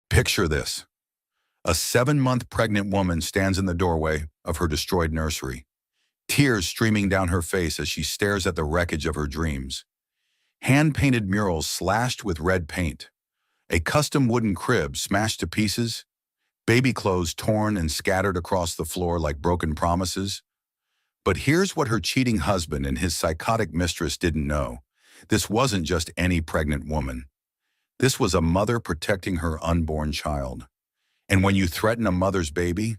Picture this. A 7-month pregnant woman stands in the doorway of her destroyed nursery, tears streaming down her face as she stares at the wreckage of her dreams. Hand-painted murals slashed with red paint, a custom wooden crib smashed to pieces, baby clothes torn and scattered across the floor like broken promises. But here's what her cheating husband and his psychotic mistress didn't know. This wasn't just any pregnant woman. This was a mother protecting her unborn child. And when you threaten a mother's baby,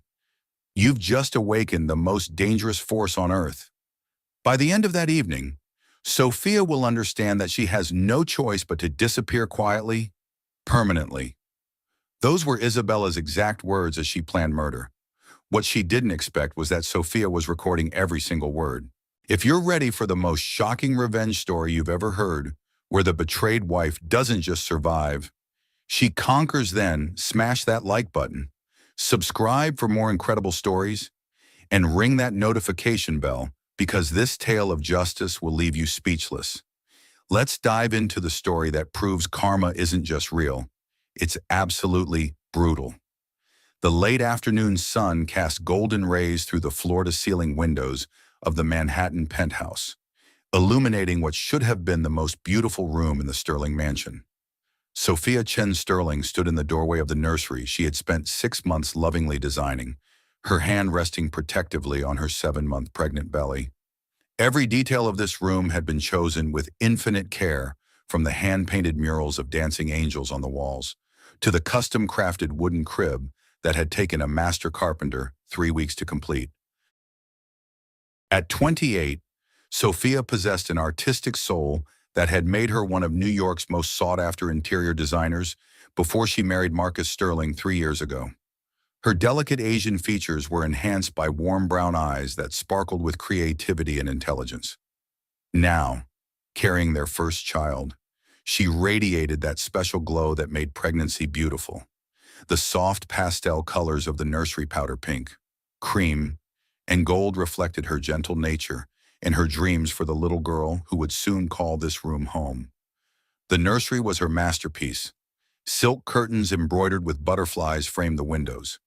you've just awakened the most dangerous force on earth. By the end of that evening, Sophia will understand that she has no choice but to disappear quietly, permanently. Those were Isabella's exact words as she planned murder. What she didn't expect was that Sophia was recording every single word. If you're ready for the most shocking revenge story you've ever heard, where the betrayed wife doesn't just survive, she conquers, then smash that like button, subscribe for more incredible stories, and ring that notification bell because this tale of justice will leave you speechless. Let's dive into the story that proves karma isn't just real. It's absolutely brutal. The late afternoon sun cast golden rays through the floor-to-ceiling windows of the Manhattan penthouse, illuminating what should have been the most beautiful room in the Sterling mansion. Sophia Chen Sterling stood in the doorway of the nursery she had spent 6 months lovingly designing, her hand resting protectively on her 7-month pregnant belly. Every detail of this room had been chosen with infinite care, from the hand-painted murals of dancing angels on the walls to the custom-crafted wooden crib that had taken a master carpenter 3 weeks to complete. At 28, Sophia possessed an artistic soul that had made her one of New York's most sought-after interior designers before she married Marcus Sterling 3 years ago. Her delicate Asian features were enhanced by warm brown eyes that sparkled with creativity and intelligence. Now, carrying their first child, she radiated that special glow that made pregnancy beautiful. The soft pastel colors of the nursery powder pink, cream, and gold reflected her gentle nature and her dreams for the little girl who would soon call this room home. The nursery was her masterpiece. Silk curtains embroidered with butterflies framed the windows.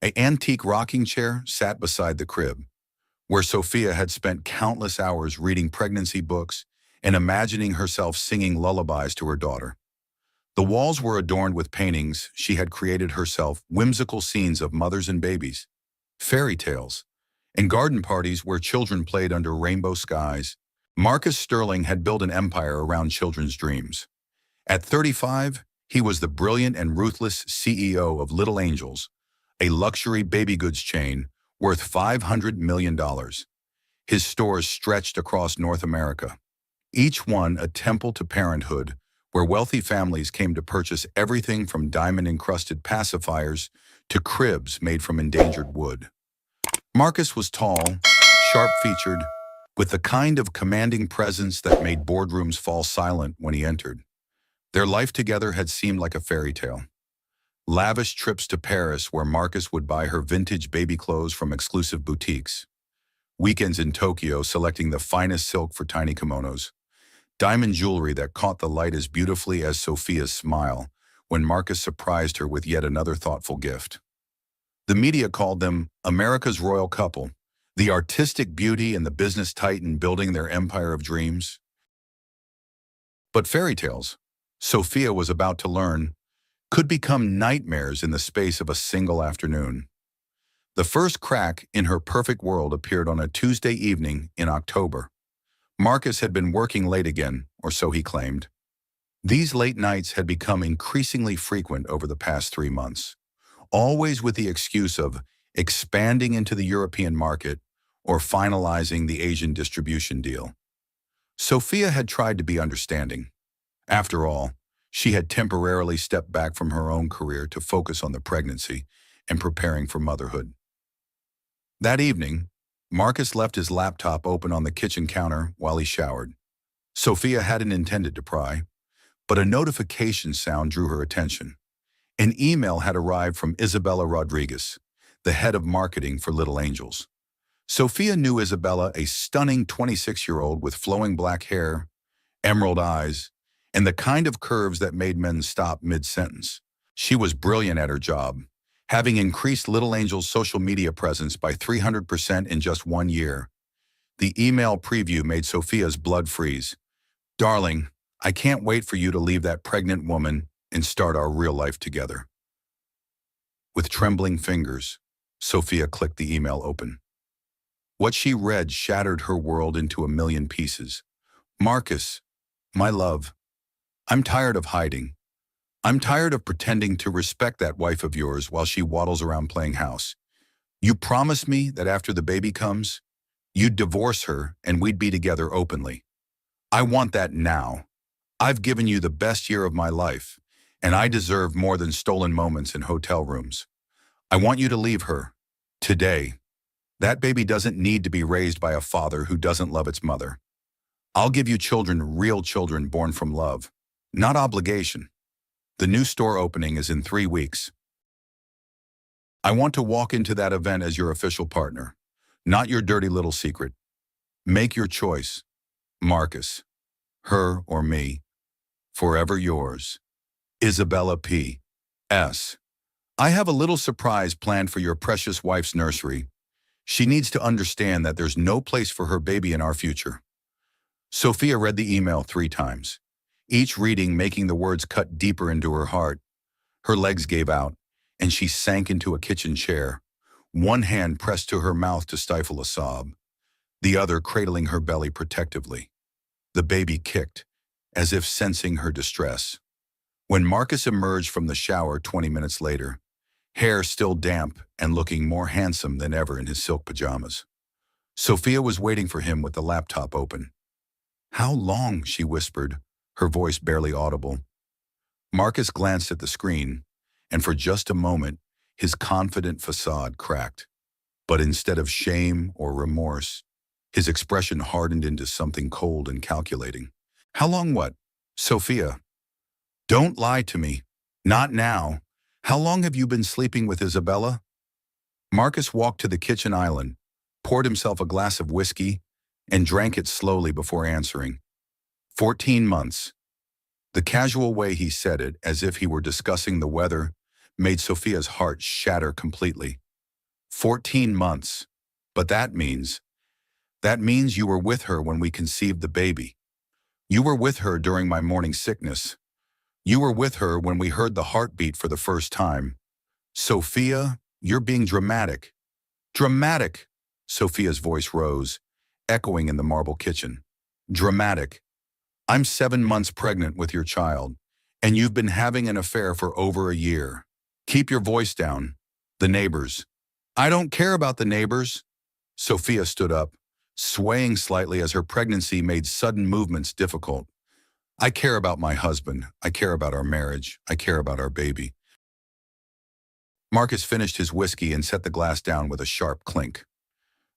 An antique rocking chair sat beside the crib, where Sophia had spent countless hours reading pregnancy books and imagining herself singing lullabies to her daughter. The walls were adorned with paintings she had created herself, whimsical scenes of mothers and babies, fairy tales, and garden parties where children played under rainbow skies. Marcus Sterling had built an empire around children's dreams. At 35, he was the brilliant and ruthless CEO of Little Angels, a luxury baby goods chain worth $500 million. His stores stretched across North America, each one a temple to parenthood, where wealthy families came to purchase everything from diamond-encrusted pacifiers to cribs made from endangered wood. Marcus was tall, sharp-featured, with the kind of commanding presence that made boardrooms fall silent when he entered. Their life together had seemed like a fairy tale. Lavish trips to Paris where Marcus would buy her vintage baby clothes from exclusive boutiques. Weekends in Tokyo selecting the finest silk for tiny kimonos. Diamond jewelry that caught the light as beautifully as Sophia's smile when Marcus surprised her with yet another thoughtful gift. The media called them America's royal couple, the artistic beauty and the business titan building their empire of dreams. But fairy tales, Sophia was about to learn, could become nightmares in the space of a single afternoon. The first crack in her perfect world appeared on a Tuesday evening in October. Marcus had been working late again, or so he claimed. These late nights had become increasingly frequent over the past 3 months, always with the excuse of expanding into the European market or finalizing the Asian distribution deal. Sophia had tried to be understanding. After all, she had temporarily stepped back from her own career to focus on the pregnancy and preparing for motherhood. That evening, Marcus left his laptop open on the kitchen counter while he showered. Sophia hadn't intended to pry, but a notification sound drew her attention. An email had arrived from Isabella Rodriguez, the head of marketing for Little Angels. Sophia knew Isabella, a stunning 26-year-old with flowing black hair, emerald eyes, and the kind of curves that made men stop mid-sentence. She was brilliant at her job, having increased Little Angel's social media presence by 300% in just 1 year. The email preview made Sophia's blood freeze. "Darling, I can't wait for you to leave that pregnant woman and start our real life together." With trembling fingers, Sophia clicked the email open. What she read shattered her world into a million pieces. "Marcus, my love, I'm tired of hiding. I'm tired of pretending to respect that wife of yours while she waddles around playing house. You promised me that after the baby comes, you'd divorce her and we'd be together openly. I want that now. I've given you the best year of my life, and I deserve more than stolen moments in hotel rooms. I want you to leave her. Today. That baby doesn't need to be raised by a father who doesn't love its mother. I'll give you children, real children born from love, not obligation. The new store opening is in 3 weeks. I want to walk into that event as your official partner, not your dirty little secret. Make your choice. Marcus. Her or me. Forever yours. Isabella P. S. I have a little surprise planned for your precious wife's nursery. She needs to understand that there's no place for her baby in our future." Sophia read the email 3 times, each reading making the words cut deeper into her heart. Her legs gave out, and she sank into a kitchen chair, one hand pressed to her mouth to stifle a sob, the other cradling her belly protectively. The baby kicked, as if sensing her distress. When Marcus emerged from the shower 20 minutes later, hair still damp and looking more handsome than ever in his silk pajamas, Sophia was waiting for him with the laptop open. "How long?" she whispered, her voice barely audible. Marcus glanced at the screen, and for just a moment, his confident facade cracked. But instead of shame or remorse, his expression hardened into something cold and calculating. "How long what?" "Sophia. Don't lie to me. Not now. How long have you been sleeping with Isabella?" Marcus walked to the kitchen island, poured himself a glass of whiskey, and drank it slowly before answering. 14 months. The casual way he said it, as if he were discussing the weather, made Sophia's heart shatter completely. 14 months. But that means you were with her when we conceived the baby. You were with her during my morning sickness. You were with her when we heard the heartbeat for the first time. Sophia, you're being dramatic. Dramatic. Sophia's voice rose, echoing in the marble kitchen. Dramatic. I'm 7 months pregnant with your child, and you've been having an affair for over a year. Keep your voice down. The neighbors. I don't care about the neighbors. Sophia stood up, swaying slightly as her pregnancy made sudden movements difficult. I care about my husband. I care about our marriage. I care about our baby. Marcus finished his whiskey and set the glass down with a sharp clink.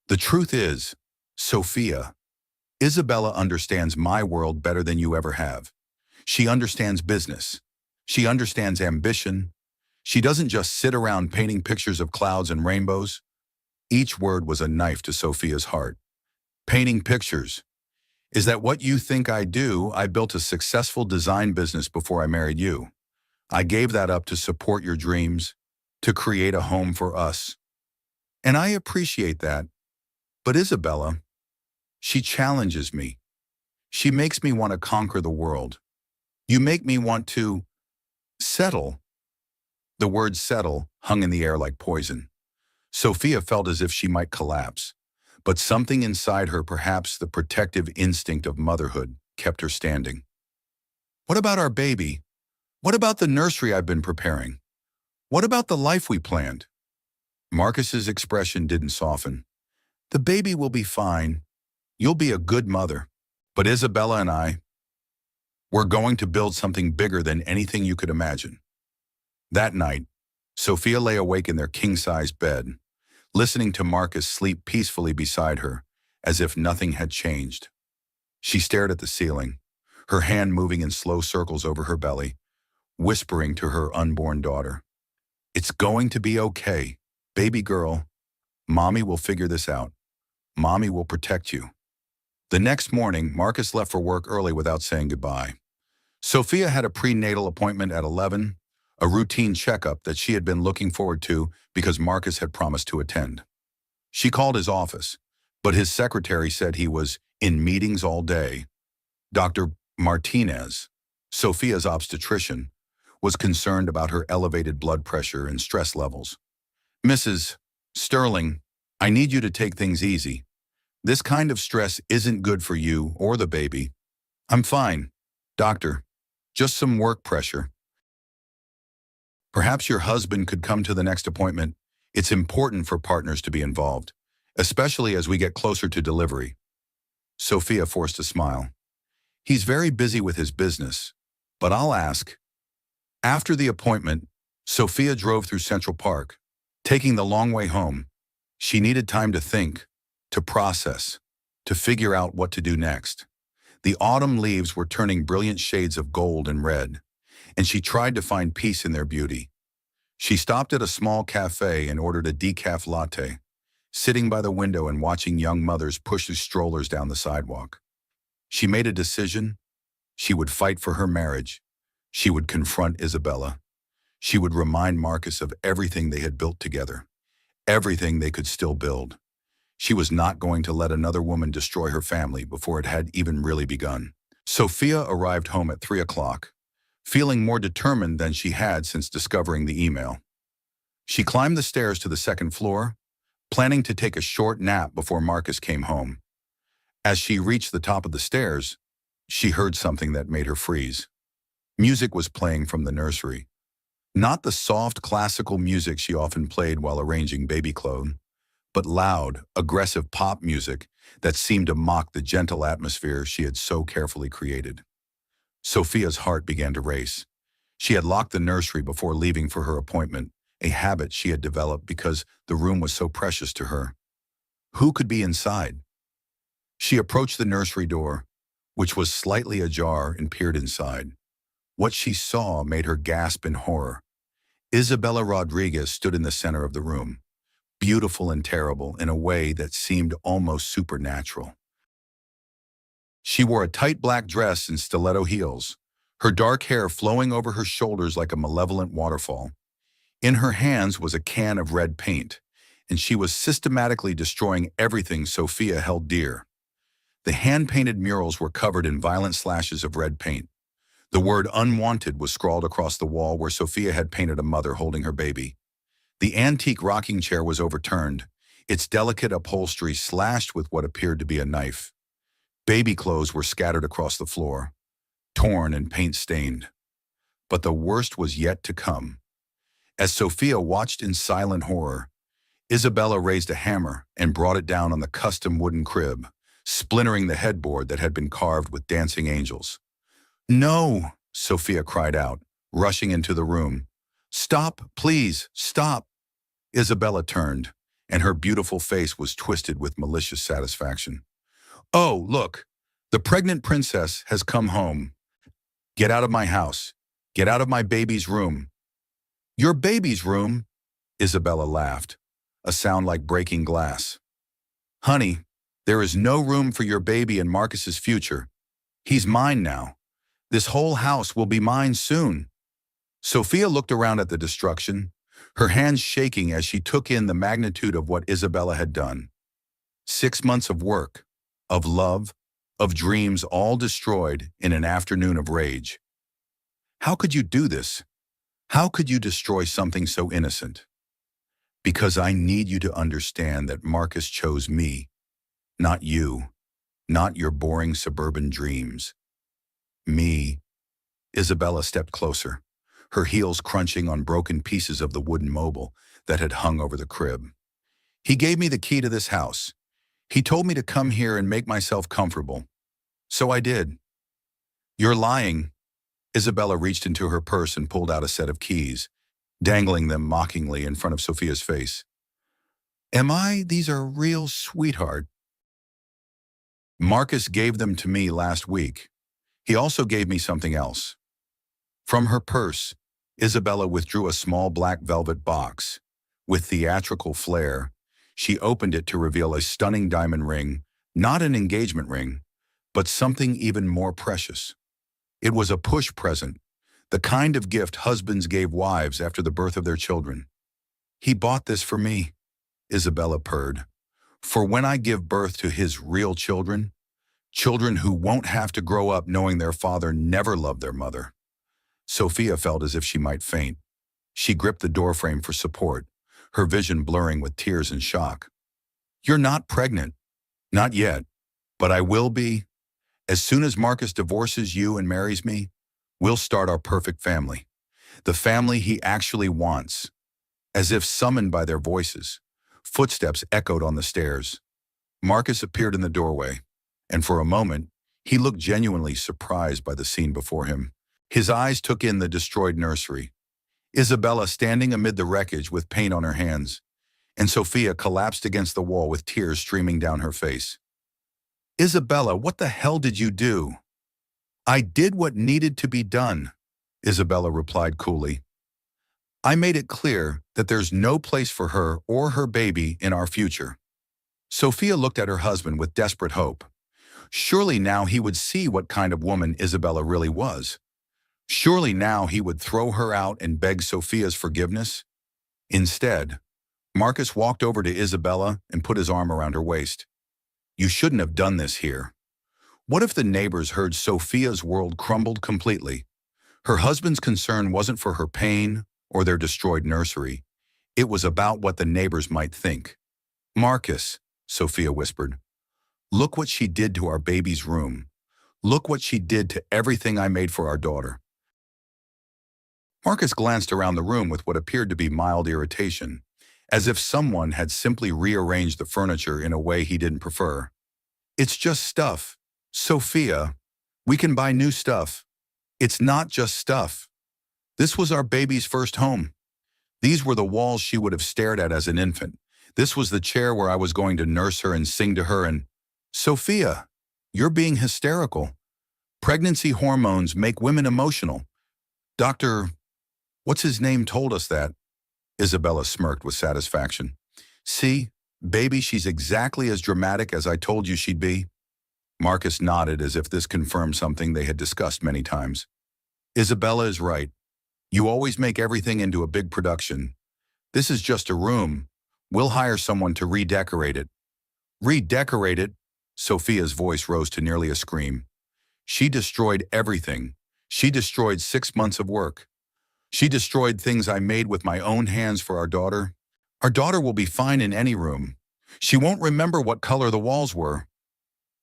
The truth is, Sophia, Isabella understands my world better than you ever have. She understands business. She understands ambition. She doesn't just sit around painting pictures of clouds and rainbows. Each word was a knife to Sophia's heart. Painting pictures. Is that what you think I do? I built a successful design business before I married you. I gave that up to support your dreams, to create a home for us. And I appreciate that. But Isabella, she challenges me. She makes me want to conquer the world. You make me want to settle. The word settle hung in the air like poison. Sophia felt as if she might collapse. But something inside her, perhaps the protective instinct of motherhood, kept her standing. What about our baby? What about the nursery I've been preparing? What about the life we planned? Marcus's expression didn't soften. The baby will be fine. You'll be a good mother. But Isabella and we're going to build something bigger than anything you could imagine. That night, Sophia lay awake in their king-size bed, listening to Marcus sleep peacefully beside her, as if nothing had changed. She stared at the ceiling, her hand moving in slow circles over her belly, whispering to her unborn daughter, "It's going to be okay, baby girl. Mommy will figure this out. Mommy will protect you." The next morning, Marcus left for work early without saying goodbye. Sophia had a prenatal appointment at 11, a routine checkup that she had been looking forward to because Marcus had promised to attend. She called his office, but his secretary said he was in meetings all day. Dr. Martinez, Sophia's obstetrician, was concerned about her elevated blood pressure and stress levels. "Mrs. Sterling, I need you to take things easy. This kind of stress isn't good for you or the baby." "I'm fine, doctor. Just some work pressure." "Perhaps your husband could come to the next appointment. It's important for partners to be involved, especially as we get closer to delivery." Sophia forced a smile. "He's very busy with his business, but I'll ask." After the appointment, Sophia drove through Central Park, taking the long way home. She needed time to think, to process, to figure out what to do next. The autumn leaves were turning brilliant shades of gold and red, and she tried to find peace in their beauty. She stopped at a small cafe and ordered a decaf latte, sitting by the window and watching young mothers push their strollers down the sidewalk. She made a decision. She would fight for her marriage. She would confront Isabella. She would remind Marcus of everything they had built together, everything they could still build. She was not going to let another woman destroy her family before it had even really begun. Sophia arrived home at 3 o'clock, feeling more determined than she had since discovering the email. She climbed the stairs to the second floor, planning to take a short nap before Marcus came home. As she reached the top of the stairs, she heard something that made her freeze. Music was playing from the nursery. Not the soft classical music she often played while arranging baby clothes, but loud, aggressive pop music that seemed to mock the gentle atmosphere she had so carefully created. Sophia's heart began to race. She had locked the nursery before leaving for her appointment, a habit she had developed because the room was so precious to her. Who could be inside? She approached the nursery door, which was slightly ajar, and peered inside. What she saw made her gasp in horror. Isabella Rodriguez stood in the center of the room, beautiful and terrible in a way that seemed almost supernatural. She wore a tight black dress and stiletto heels, her dark hair flowing over her shoulders like a malevolent waterfall. In her hands was a can of red paint, and she was systematically destroying everything Sophia held dear. The hand-painted murals were covered in violent slashes of red paint. The word "unwanted" was scrawled across the wall where Sophia had painted a mother holding her baby. The antique rocking chair was overturned, its delicate upholstery slashed with what appeared to be a knife. Baby clothes were scattered across the floor, torn and paint-stained. But the worst was yet to come. As Sophia watched in silent horror, Isabella raised a hammer and brought it down on the custom wooden crib, splintering the headboard that had been carved with dancing angels. "No!" Sophia cried out, rushing into the room. "Stop, please, stop!" Isabella turned, and her beautiful face was twisted with malicious satisfaction. "Oh, look, the pregnant princess has come home. Get out of my house. Get out of my baby's room." "Your baby's room?" Isabella laughed, a sound like breaking glass. "Honey, there is no room for your baby in Marcus's future. He's mine now. This whole house will be mine soon." Sophia looked around at the destruction, her hands shaking as she took in the magnitude of what Isabella had done. 6 months of work, of love, of dreams, all destroyed in an afternoon of rage. How could you do this? How could you destroy something so innocent? "Because I need you to understand that Marcus chose me, not you, not your boring suburban dreams. Me." Isabella stepped closer, her heels crunching on broken pieces of the wooden mobile that had hung over the crib. "He gave me the key to this house. He told me to come here and make myself comfortable. So I did." "You're lying." Isabella reached into her purse and pulled out a set of keys, dangling them mockingly in front of Sophia's face. "Am I? These are real, sweetheart." "Marcus gave them to me last week. He also gave me something else." From her purse, Isabella withdrew a small black velvet box. With theatrical flair, she opened it to reveal a stunning diamond ring, not an engagement ring, but something even more precious. It was a push present, The kind of gift husbands gave wives after the birth of their children. "He bought this for me," Isabella purred. "For when I give birth to his real children, children who won't have to grow up knowing their father never loved their mother." Sophia felt as if she might faint. She gripped the doorframe for support, her vision blurring with tears and shock. "You're not pregnant. Not yet. But I will be. As soon as Marcus divorces you and marries me, we'll start our perfect family. The family he actually wants." As if summoned by their voices, footsteps echoed on the stairs. Marcus appeared in the doorway, and for a moment, he looked genuinely surprised by the scene before him. His eyes took in the destroyed nursery, Isabella standing amid the wreckage with paint on her hands, and Sophia collapsed against the wall with tears streaming down her face. "Isabella, what the hell did you do?" "I did what needed to be done," Isabella replied coolly. "I made it clear that there's no place for her or her baby in our future." Sophia looked at her husband with desperate hope. Surely now he would see what kind of woman Isabella really was. Surely now he would throw her out and beg Sophia's forgiveness. Instead, Marcus walked over to Isabella and put his arm around her waist. "You shouldn't have done this here." What if the neighbors heard Sophia's world crumbled completely? Her husband's concern wasn't for her pain or their destroyed nursery. It was about what the neighbors might think. "Marcus," Sophia whispered, "look what she did to our baby's room. Look what she did to everything I made for our daughter." Marcus glanced around the room with what appeared to be mild irritation, as if someone had simply rearranged the furniture in a way he didn't prefer. "It's just stuff. Sophia, we can buy new stuff. It's not just stuff. This was our baby's first home. These were the walls she would have stared at as an infant. This was the chair where I was going to nurse her and sing to her and—" "Sophia, you're being hysterical. Pregnancy hormones make women emotional. Dr. What's his name told us that." Isabella smirked with satisfaction. "See, baby, she's exactly as dramatic as I told you she'd be." Marcus nodded as if this confirmed something they had discussed many times. "Isabella is right. You always make everything into a big production. This is just a room. We'll hire someone to redecorate it." "Redecorate it?" Sophia's voice rose to nearly a scream. "She destroyed everything. She destroyed 6 months of work. She destroyed things I made with my own hands for our daughter. Our daughter will be fine in any room. She won't remember what color the walls were."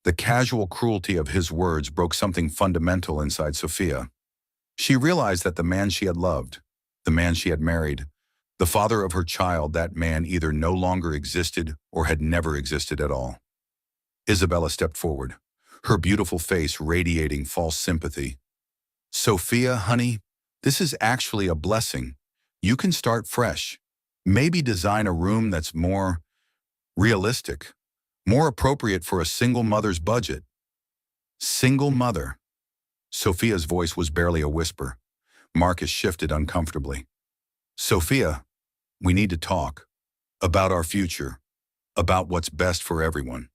The casual cruelty of his words broke something fundamental inside Sophia. She realized that the man she had loved, the man she had married, the father of her child, that man either no longer existed or had never existed at all. Isabella stepped forward, her beautiful face radiating false sympathy. "Sophia, honey, this is actually a blessing. You can start fresh. Maybe design a room that's more realistic, more appropriate for a single mother's budget." "Single mother." Sophia's voice was barely a whisper. Marcus shifted uncomfortably. "Sophia, we need to talk. About our future. About what's best for everyone.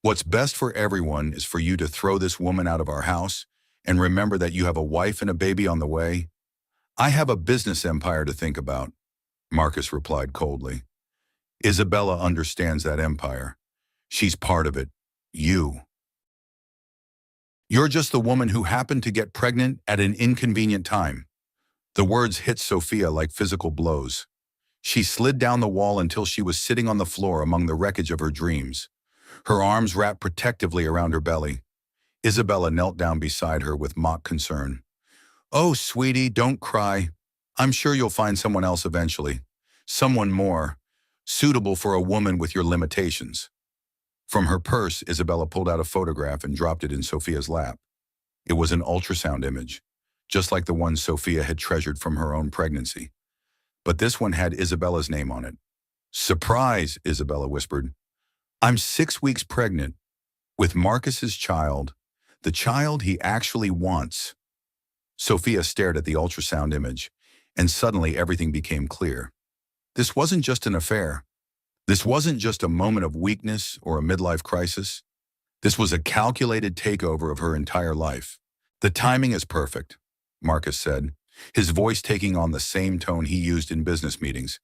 What's best for everyone is for you to throw this woman out of our house and remember that you have a wife and a baby on the way." "I have a business empire to think about," Marcus replied coldly. "Isabella understands that empire. She's part of it. You. You're just the woman who happened to get pregnant at an inconvenient time." The words hit Sophia like physical blows. She slid down the wall until she was sitting on the floor among the wreckage of her dreams, her arms wrapped protectively around her belly. Isabella knelt down beside her with mock concern. "Oh, sweetie, don't cry. I'm sure you'll find someone else eventually. Someone more suitable for a woman with your limitations." From her purse, Isabella pulled out a photograph and dropped it in Sophia's lap. It was an ultrasound image, just like the one Sophia had treasured from her own pregnancy. But this one had Isabella's name on it. "Surprise," Isabella whispered. "I'm 6 weeks pregnant with Marcus's child, the child he actually wants." Sophia stared at the ultrasound image, and suddenly everything became clear. This wasn't just an affair. This wasn't just a moment of weakness or a midlife crisis. This was a calculated takeover of her entire life. The timing is perfect. Marcus said, his voice taking on the same tone he used in business meetings.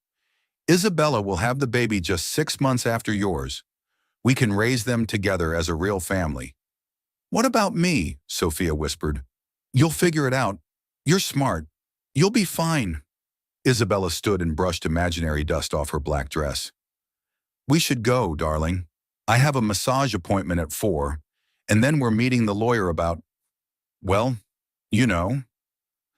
Isabella will have the baby just 6 months after yours. We can raise them together as a real family. What about me? Sophia whispered. You'll figure it out. You're smart. You'll be fine. Isabella stood and brushed imaginary dust off her black dress. We should go, darling. I have a massage appointment at 4, and then we're meeting the lawyer about, well, you know.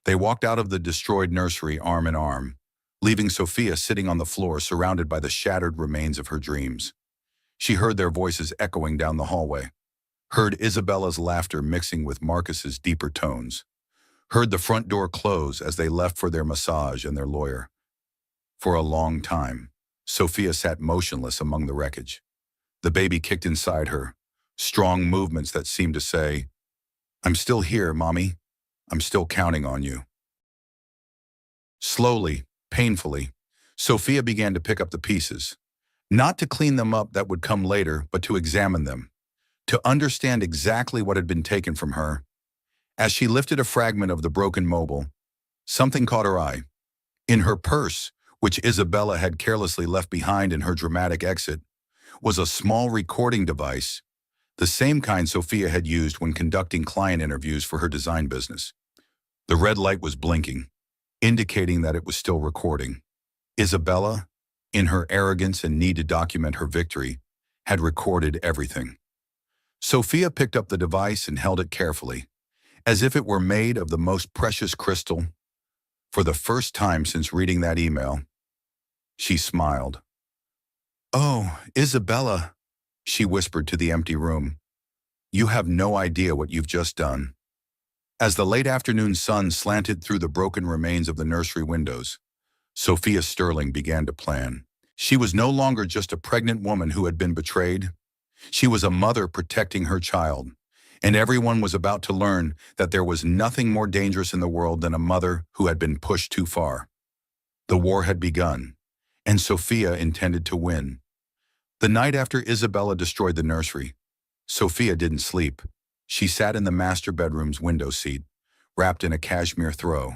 They walked out of the destroyed nursery arm in arm, leaving Sophia sitting on the floor surrounded by the shattered remains of her dreams. She heard their voices echoing down the hallway, heard Isabella's laughter mixing with Marcus's deeper tones, heard the front door close as they left for their massage and their lawyer. For a long time, Sophia sat motionless among the wreckage. The baby kicked inside her, strong movements that seemed to say, I'm still here, Mommy. I'm still counting on you. Slowly, painfully, Sophia began to pick up the pieces. Not to clean them up, that would come later, but to examine them, to understand exactly what had been taken from her. As she lifted a fragment of the broken mobile, something caught her eye. In her purse, which Isabella had carelessly left behind in her dramatic exit, was a small recording device, the same kind Sophia had used when conducting client interviews for her design business. The red light was blinking, indicating that it was still recording. Isabella, in her arrogance and need to document her victory, had recorded everything. Sophia picked up the device and held it carefully, as if it were made of the most precious crystal. For the first time since reading that email, she smiled. Oh, Isabella, she whispered to the empty room. You have no idea what you've just done. As the late afternoon sun slanted through the broken remains of the nursery windows, Sophia Sterling began to plan. She was no longer just a pregnant woman who had been betrayed. She was a mother protecting her child, and everyone was about to learn that there was nothing more dangerous in the world than a mother who had been pushed too far. The war had begun, and Sophia intended to win. The night after Isabella destroyed the nursery, Sophia didn't sleep. She sat in the master bedroom's window seat, wrapped in a cashmere throw,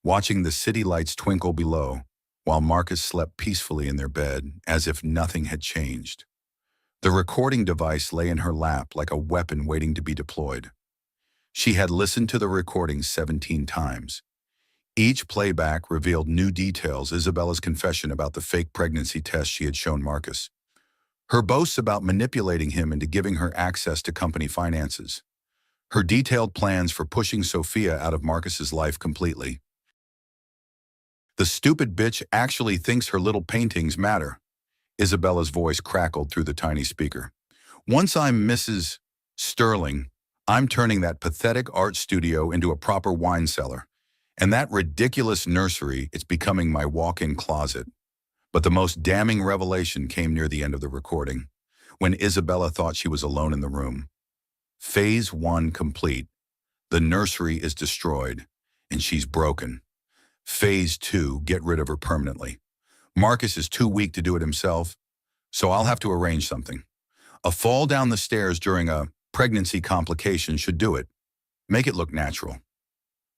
watching the city lights twinkle below, while Marcus slept peacefully in their bed as if nothing had changed. The recording device lay in her lap like a weapon waiting to be deployed. She had listened to the recordings 17 times. Each playback revealed new details: Isabella's confession about the fake pregnancy test she had shown Marcus, her boasts about manipulating him into giving her access to company finances, her detailed plans for pushing Sophia out of Marcus's life completely. The stupid bitch actually thinks her little paintings matter. Isabella's voice crackled through the tiny speaker. Once I'm Mrs. Sterling, I'm turning that pathetic art studio into a proper wine cellar. And that ridiculous nursery, it's becoming my walk-in closet. But the most damning revelation came near the end of the recording, when Isabella thought she was alone in the room. Phase 1 complete. The nursery is destroyed, and she's broken. Phase 2, get rid of her permanently. Marcus is too weak to do it himself, so I'll have to arrange something. A fall down the stairs during a pregnancy complication should do it. Make it look natural.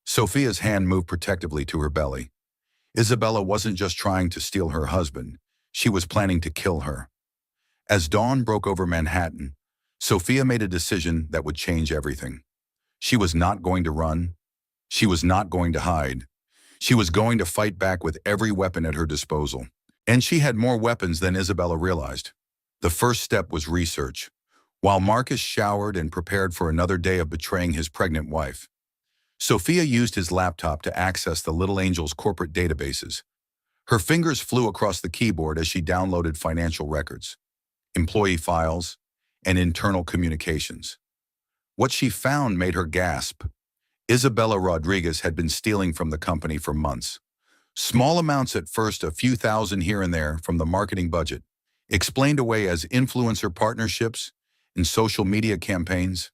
Sophia's hand moved protectively to her belly. Isabella wasn't just trying to steal her husband, she was planning to kill her. As dawn broke over Manhattan, Sophia made a decision that would change everything. She was not going to run. She was not going to hide. She was going to fight back with every weapon at her disposal. And she had more weapons than Isabella realized. The first step was research. While Marcus showered and prepared for another day of betraying his pregnant wife, Sophia used his laptop to access the Little Angel's corporate databases. Her fingers flew across the keyboard as she downloaded financial records, employee files, and internal communications. What she found made her gasp. Isabella Rodriguez had been stealing from the company for months. Small amounts at first, a few thousand here and there from the marketing budget, explained away as influencer partnerships and social media campaigns.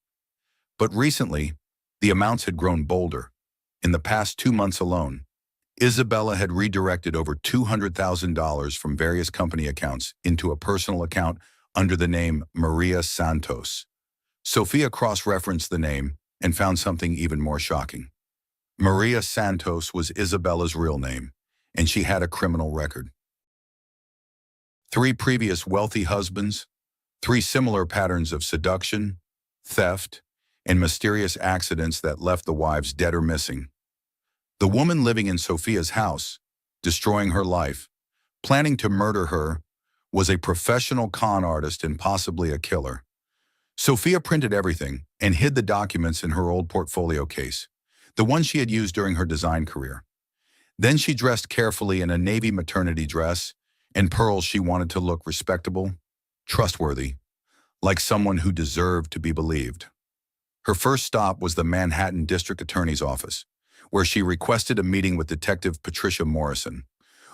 But recently, the amounts had grown bolder. In the past 2 months alone, Isabella had redirected over $200,000 from various company accounts into a personal account under the name Maria Santos. Sophia cross-referenced the name and found something even more shocking. Maria Santos was Isabella's real name, and she had a criminal record. 3 previous wealthy husbands, 3 similar patterns of seduction, theft, and mysterious accidents that left the wives dead or missing. The woman living in Sophia's house, destroying her life, planning to murder her, was a professional con artist and possibly a killer. Sophia printed everything and hid the documents in her old portfolio case, the one she had used during her design career. Then she dressed carefully in a navy maternity dress and pearls. She wanted to look respectable, trustworthy, like someone who deserved to be believed. Her first stop was the Manhattan District Attorney's office, where she requested a meeting with Detective Patricia Morrison,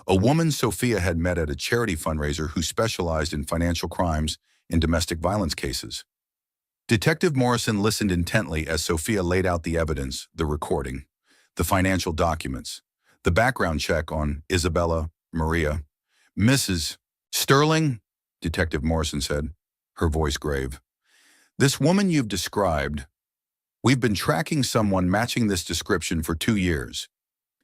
a woman Sophia had met at a charity fundraiser who specialized in financial crimes and domestic violence cases. Detective Morrison listened intently as Sophia laid out the evidence, the recording, the financial documents, the background check on Isabella Maria. Mrs. Sterling, Detective Morrison said, her voice grave. This woman you've described, we've been tracking someone matching this description for 2 years.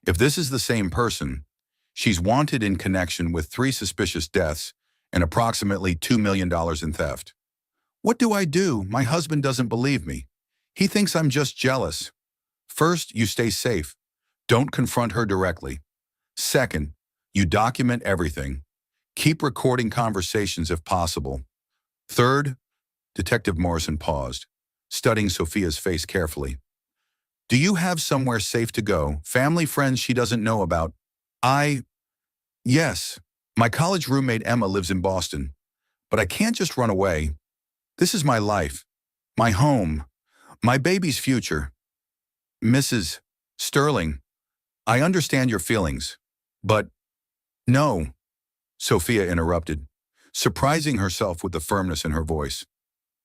If this is the same person, she's wanted in connection with 3 suspicious deaths and approximately $2 million in theft. What do I do? My husband doesn't believe me. He thinks I'm just jealous. First, you stay safe. Don't confront her directly. Second, you document everything. Keep recording conversations if possible. Third, Detective Morrison paused, studying Sophia's face carefully. Do you have somewhere safe to go? Family, friends she doesn't know about? Yes. My college roommate Emma lives in Boston. But I can't just run away. This is my life, my home, my baby's future. Mrs. Sterling, I understand your feelings, but no, Sophia interrupted, surprising herself with the firmness in her voice.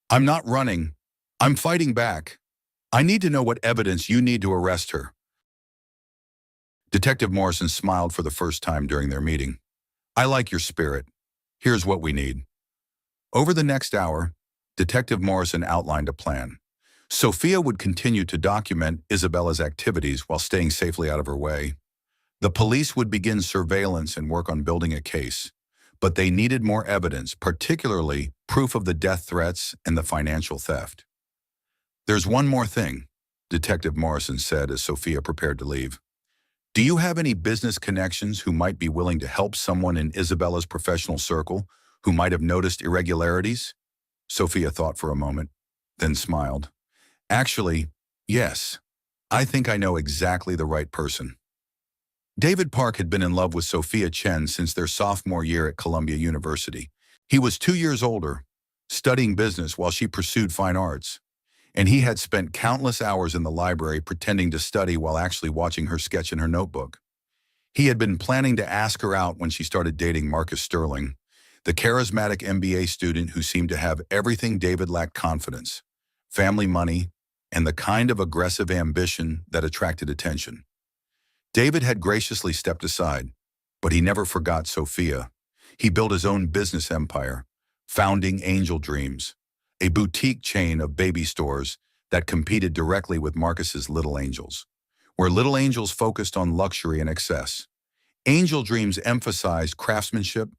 I'm not running. I'm fighting back. I need to know what evidence you need to arrest her. Detective Morrison smiled for the first time during their meeting. I like your spirit. Here's what we need. Over the next hour, Detective Morrison outlined a plan. Sophia would continue to document Isabella's activities while staying safely out of her way. The police would begin surveillance and work on building a case, but they needed more evidence, particularly proof of the death threats and the financial theft. There's one more thing, Detective Morrison said as Sophia prepared to leave. Do you have any business connections who might be willing to help someone in Isabella's professional circle who might have noticed irregularities? Sophia thought for a moment, then smiled. Actually, yes. I think I know exactly the right person. David Park had been in love with Sophia Chen since their sophomore year at Columbia University. He was 2 years older, studying business while she pursued fine arts, and he had spent countless hours in the library pretending to study while actually watching her sketch in her notebook. He had been planning to ask her out when she started dating Marcus Sterling, the charismatic MBA student who seemed to have everything David lacked: confidence, family money, and the kind of aggressive ambition that attracted attention. David had graciously stepped aside, but he never forgot Sophia. He built his own business empire, founding Angel Dreams, a boutique chain of baby stores that competed directly with Marcus's Little Angels, where Little Angels focused on luxury and excess. Angel Dreams emphasized craftsmanship,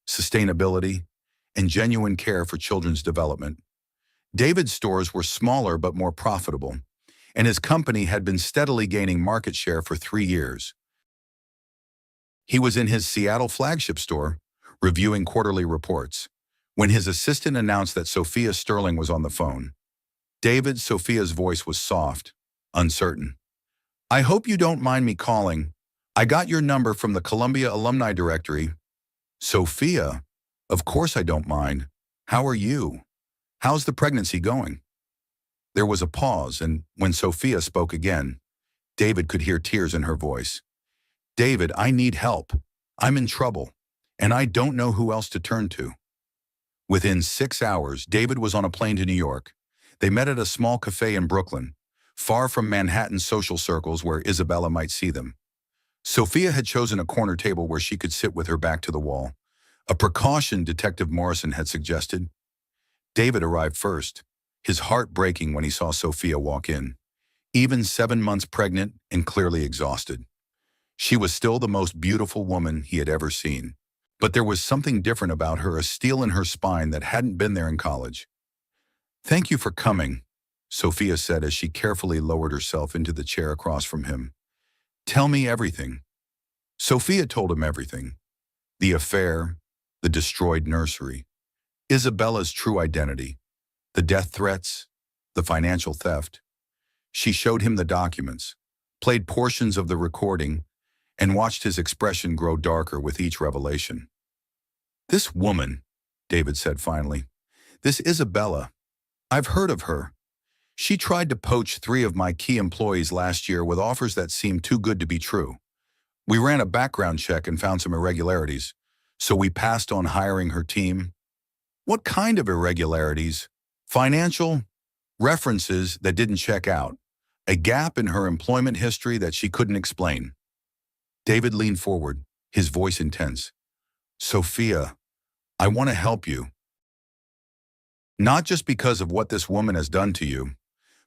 sustainability, and genuine care for children's development. David's stores were smaller but more profitable, and his company had been steadily gaining market share for 3 years. He was in his Seattle flagship store, reviewing quarterly reports, when his assistant announced that Sophia Sterling was on the phone. Sophia's voice was soft, uncertain. I hope you don't mind me calling. I got your number from the Columbia Alumni Directory. Sophia, of course I don't mind. How are you? How's the pregnancy going? There was a pause, and when Sophia spoke again, David could hear tears in her voice. David, I need help. I'm in trouble, and I don't know who else to turn to. Within 6 hours, David was on a plane to New York. They met at a small cafe in Brooklyn, far from Manhattan's social circles where Isabella might see them. Sophia had chosen a corner table where she could sit with her back to the wall, a precaution Detective Morrison had suggested. David arrived first, his heart breaking when he saw Sophia walk in. even 7 months pregnant and clearly exhausted. She was still the most beautiful woman he had ever seen. But there was something different about her, a steel in her spine that hadn't been there in college. "Thank you for coming," Sophia said as she carefully lowered herself into the chair across from him. "Tell me everything." Sophia told him everything. The affair, the destroyed nursery, Isabella's true identity, the death threats, the financial theft. She showed him the documents, played portions of the recording, and watched his expression grow darker with each revelation. "This woman," David said finally, "this Isabella, I've heard of her. She tried to poach 3 of my key employees last year with offers that seemed too good to be true. We ran a background check and found some irregularities, so we passed on hiring her team." "What kind of irregularities?" "Financial, references that didn't check out, a gap in her employment history that she couldn't explain." David leaned forward, his voice intense. "Sophia, I want to help you. Not just because of what this woman has done to you,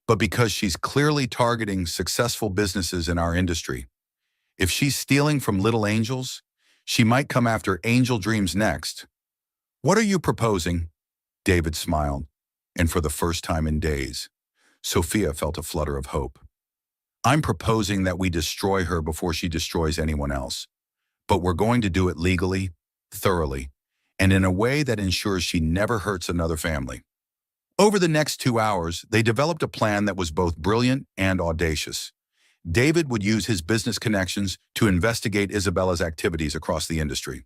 but because she's clearly targeting successful businesses in our industry. If she's stealing from little angels, she might come after Angel Dreams next." "What are you proposing?" David smiled, and for the first time in days, Sophia felt a flutter of hope. "I'm proposing that we destroy her before she destroys anyone else. But we're going to do it legally, thoroughly, and in a way that ensures she never hurts another family." Over the next 2 hours, they developed a plan that was both brilliant and audacious. David would use his business connections to investigate Isabella's activities across the industry.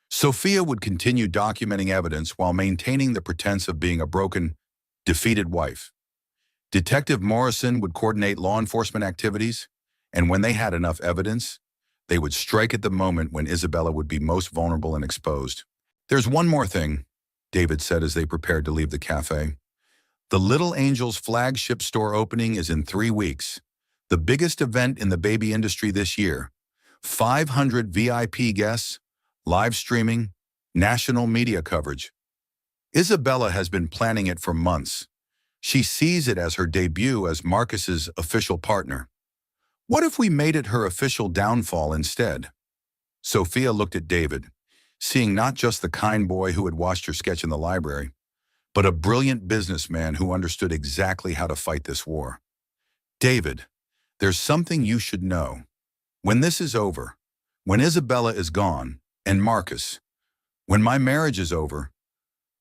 Sophia would continue documenting evidence while maintaining the pretense of being a broken, defeated wife. Detective Morrison would coordinate law enforcement activities, and when they had enough evidence, they would strike at the moment when Isabella would be most vulnerable and exposed. "There's one more thing," David said as they prepared to leave the cafe. "The Little Angels flagship store opening is in 3 weeks, the biggest event in the baby industry this year. 500 VIP guests, live streaming, national media coverage. Isabella has been planning it for months. She sees it as her debut as Marcus's official partner. What if we made it her official downfall instead?" Sophia looked at David, seeing not just the kind boy who had watched her sketch in the library, but a brilliant businessman who understood exactly how to fight this war. "David, there's something you should know. When this is over, when Isabella is gone, and Marcus, when my marriage is over,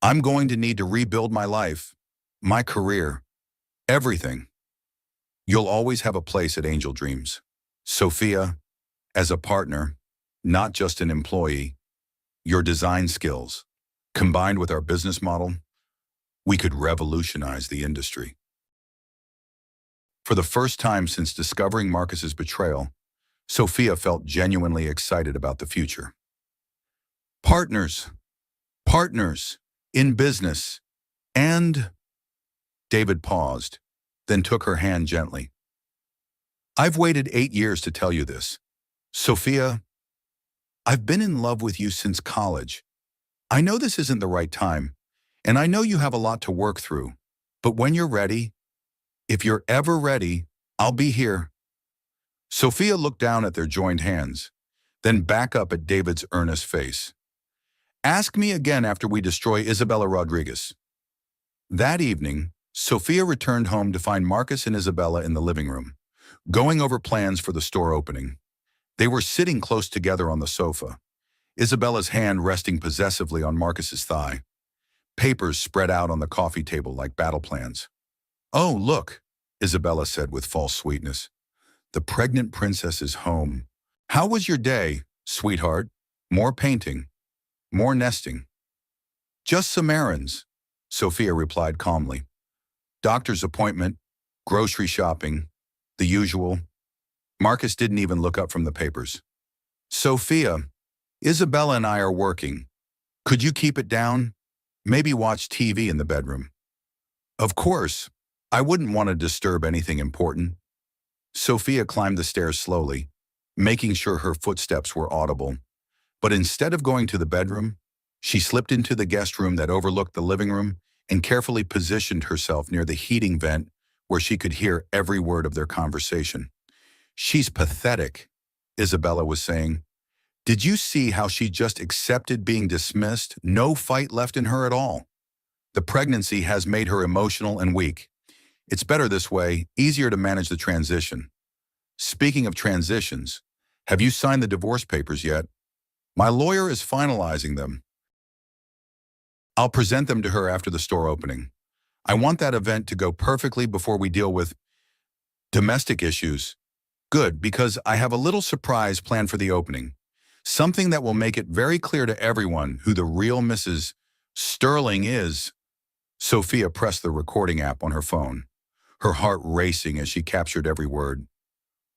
I'm going to need to rebuild my life, my career, everything. You'll always have a place at Angel Dreams. Sophia, as a partner, not just an employee, your design skills, combined with our business model, we could revolutionize the industry." For the first time since discovering Marcus's betrayal, Sophia felt genuinely excited about the future. Partners, partners, in business, and... David paused, then took her hand gently. "I've waited 8 years to tell you this. Sophia, I've been in love with you since college. I know this isn't the right time, and I know you have a lot to work through, but when you're ready, if you're ever ready, I'll be here." Sophia looked down at their joined hands, then back up at David's earnest face. "Ask me again after we destroy Isabella Rodriguez." That evening, Sophia returned home to find Marcus and Isabella in the living room, going over plans for the store opening. They were sitting close together on the sofa, Isabella's hand resting possessively on Marcus's thigh, papers spread out on the coffee table like battle plans. "Oh, look," Isabella said with false sweetness. "The pregnant princess is home. How was your day, sweetheart? More painting, more nesting." "Just some errands," Sophia replied calmly. "Doctor's appointment, grocery shopping, the usual." Marcus didn't even look up from the papers. "Sophia, Isabella and I are working. Could you keep it down? Maybe watch TV in the bedroom." "Of course. I wouldn't want to disturb anything important." Sophia climbed the stairs slowly, making sure her footsteps were audible. But instead of going to the bedroom, she slipped into the guest room that overlooked the living room and carefully positioned herself near the heating vent where she could hear every word of their conversation. "She's pathetic," Isabella was saying. "Did you see how she just accepted being dismissed? No fight left in her at all. The pregnancy has made her emotional and weak. It's better this way, easier to manage the transition." Speaking of transitions, have you signed the divorce papers yet? My lawyer is finalizing them. I'll present them to her after the store opening. I want that event to go perfectly before we deal with domestic issues. Good, because I have a little surprise planned for the opening. Something that will make it very clear to everyone who the real Mrs. Sterling is. Sophia pressed the recording app on her phone, her heart racing as she captured every word.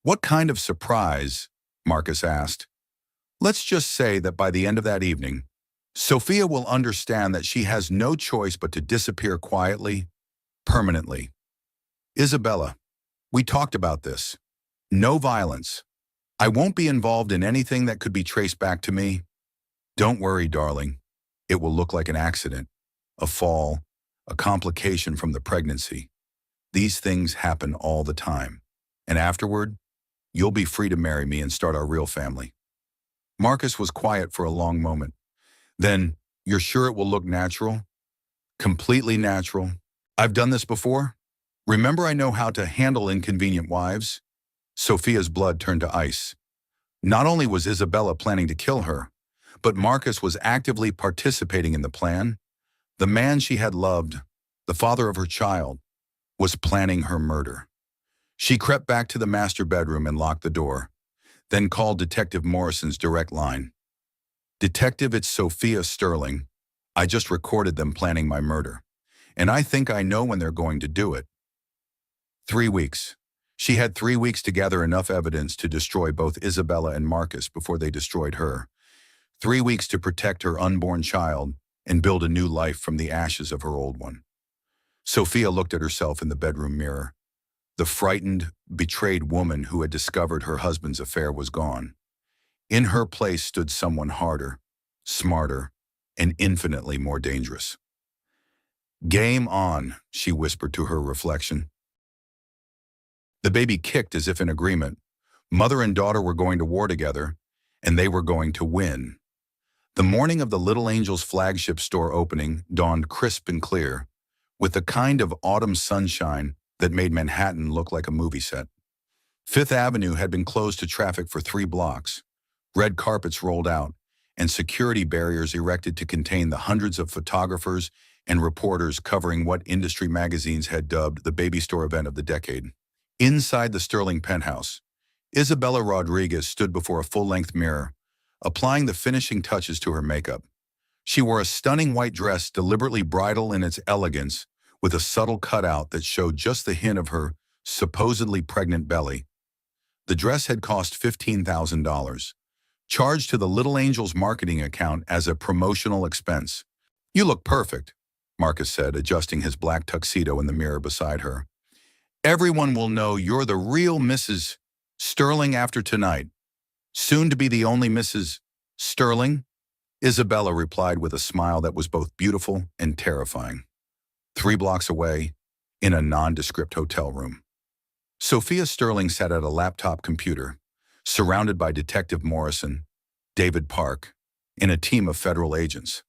"What kind of surprise?" Marcus asked. "Let's just say that by the end of that evening, Sophia will understand that she has no choice but to disappear quietly, permanently. Isabella, we talked about this. No violence. I won't be involved in anything that could be traced back to me. Don't worry, darling. It will look like an accident, a fall, a complication from the pregnancy. These things happen all the time. And afterward, you'll be free to marry me and start our real family." Marcus was quiet for a long moment. "Then, you're sure it will look natural?" "Completely natural. I've done this before. Remember, I know how to handle inconvenient wives." Sophia's blood turned to ice. Not only was Isabella planning to kill her, but Marcus was actively participating in the plan. The man she had loved, the father of her child, was planning her murder. She crept back to the master bedroom and locked the door, then called Detective Morrison's direct line. "Detective, it's Sophia Sterling. I just recorded them planning my murder, and I think I know when they're going to do it." 3 weeks. She had 3 weeks to gather enough evidence to destroy both Isabella and Marcus before they destroyed her. 3 weeks to protect her unborn child and build a new life from the ashes of her old one. Sophia looked at herself in the bedroom mirror. The frightened, betrayed woman who had discovered her husband's affair was gone. In her place stood someone harder, smarter, and infinitely more dangerous. "Game on," she whispered to her reflection. The baby kicked as if in agreement. Mother and daughter were going to war together, and they were going to win. The morning of the Little Angel's flagship store opening dawned crisp and clear, with the kind of autumn sunshine that made Manhattan look like a movie set. Fifth Avenue had been closed to traffic for 3 blocks. Red carpets rolled out, and security barriers erected to contain the hundreds of photographers and reporters covering what industry magazines had dubbed the baby store event of the decade. Inside the Sterling penthouse, Isabella Rodriguez stood before a full-length mirror, applying the finishing touches to her makeup. She wore a stunning white dress deliberately bridal in its elegance, with a subtle cutout that showed just the hint of her supposedly pregnant belly. The dress had cost $15,000, charged to the Little Angel's marketing account as a promotional expense. "You look perfect," Marcus said, adjusting his black tuxedo in the mirror beside her. "Everyone will know you're the real Mrs. Sterling after tonight. Soon to be the only Mrs. Sterling?" Isabella replied with a smile that was both beautiful and terrifying. 3 blocks away, in a nondescript hotel room, Sophia Sterling sat at a laptop computer, surrounded by Detective Morrison, David Park, and a team of federal agents.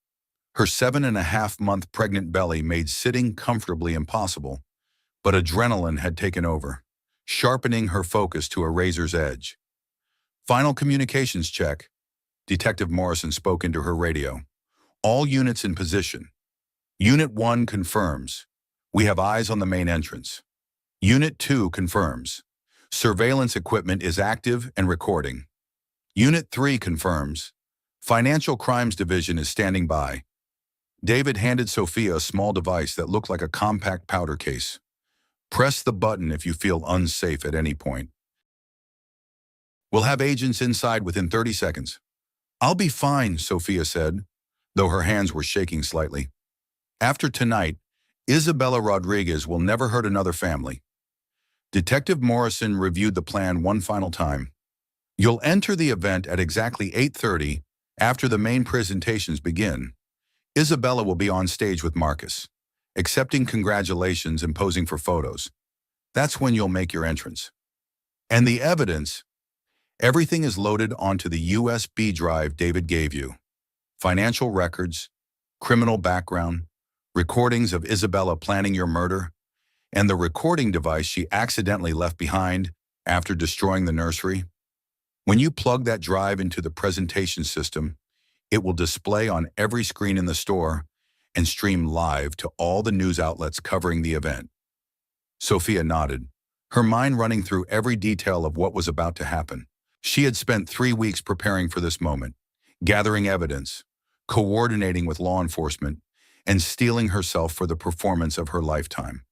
Her 7.5-month pregnant belly made sitting comfortably impossible, but adrenaline had taken over, sharpening her focus to a razor's edge. "Final communications check," Detective Morrison spoke into her radio. "All units in position. Unit 1 confirms. We have eyes on the main entrance. Unit 2 confirms. Surveillance equipment is active and recording. Unit 3 confirms. Financial Crimes Division is standing by." David handed Sophia a small device that looked like a compact powder case. "Press the button if you feel unsafe at any point. We'll have agents inside within 30 seconds. "I'll be fine," Sophia said, though her hands were shaking slightly. "After tonight, Isabella Rodriguez will never hurt another family." Detective Morrison reviewed the plan one final time. "You'll enter the event at exactly 8:30 after the main presentations begin. Isabella will be on stage with Marcus, accepting congratulations and posing for photos. That's when you'll make your entrance. And the evidence, everything is loaded onto the USB drive David gave you. Financial records, criminal background, recordings of Isabella planning your murder, and the recording device she accidentally left behind after destroying the nursery. When you plug that drive into the presentation system, it will display on every screen in the store and stream live to all the news outlets covering the event. Sophia nodded, her mind running through every detail of what was about to happen. She had spent 3 weeks preparing for this moment, gathering evidence, coordinating with law enforcement, and steeling herself for the performance of her lifetime.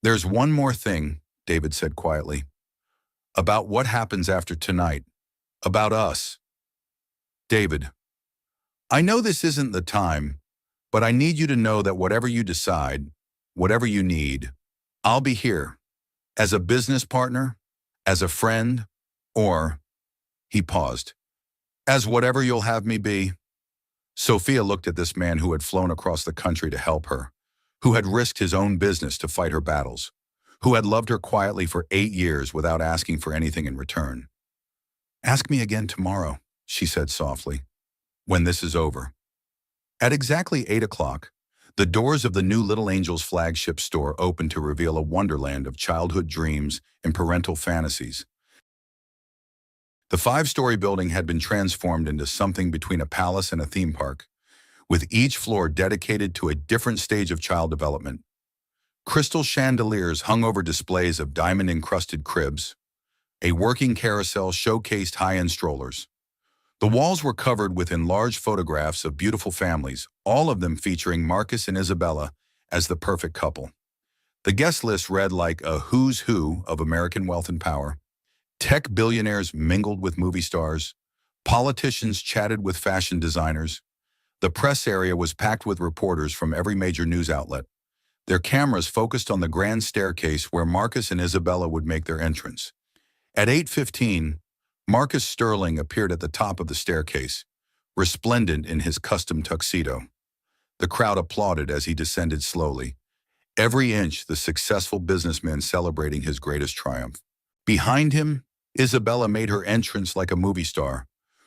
There's one more thing, David said quietly, about what happens after tonight, about us. David, I know this isn't the time, but I need you to know that whatever you decide, whatever you need, I'll be here, as a business partner, as a friend, or, he paused, as whatever you'll have me be. Sophia looked at this man who had flown across the country to help her, who had risked his own business to fight her battles, who had loved her quietly for 8 years without asking for anything in return. Ask me again tomorrow, she said softly, when this is over. At exactly 8 o'clock, the doors of the new Little Angels flagship store opened to reveal a wonderland of childhood dreams and parental fantasies. The 5-story building had been transformed into something between a palace and a theme park, with each floor dedicated to a different stage of child development. Crystal chandeliers hung over displays of diamond-encrusted cribs. A working carousel showcased high-end strollers. The walls were covered with enlarged photographs of beautiful families, all of them featuring Marcus and Isabella as the perfect couple. The guest list read like a who's who of American wealth and power. Tech billionaires mingled with movie stars. Politicians chatted with fashion designers. The press area was packed with reporters from every major news outlet. Their cameras focused on the grand staircase where Marcus and Isabella would make their entrance. At 8:15, Marcus Sterling appeared at the top of the staircase, resplendent in his custom tuxedo. The crowd applauded as he descended slowly, every inch the successful businessman celebrating his greatest triumph. Behind him, Isabella made her entrance like a movie star,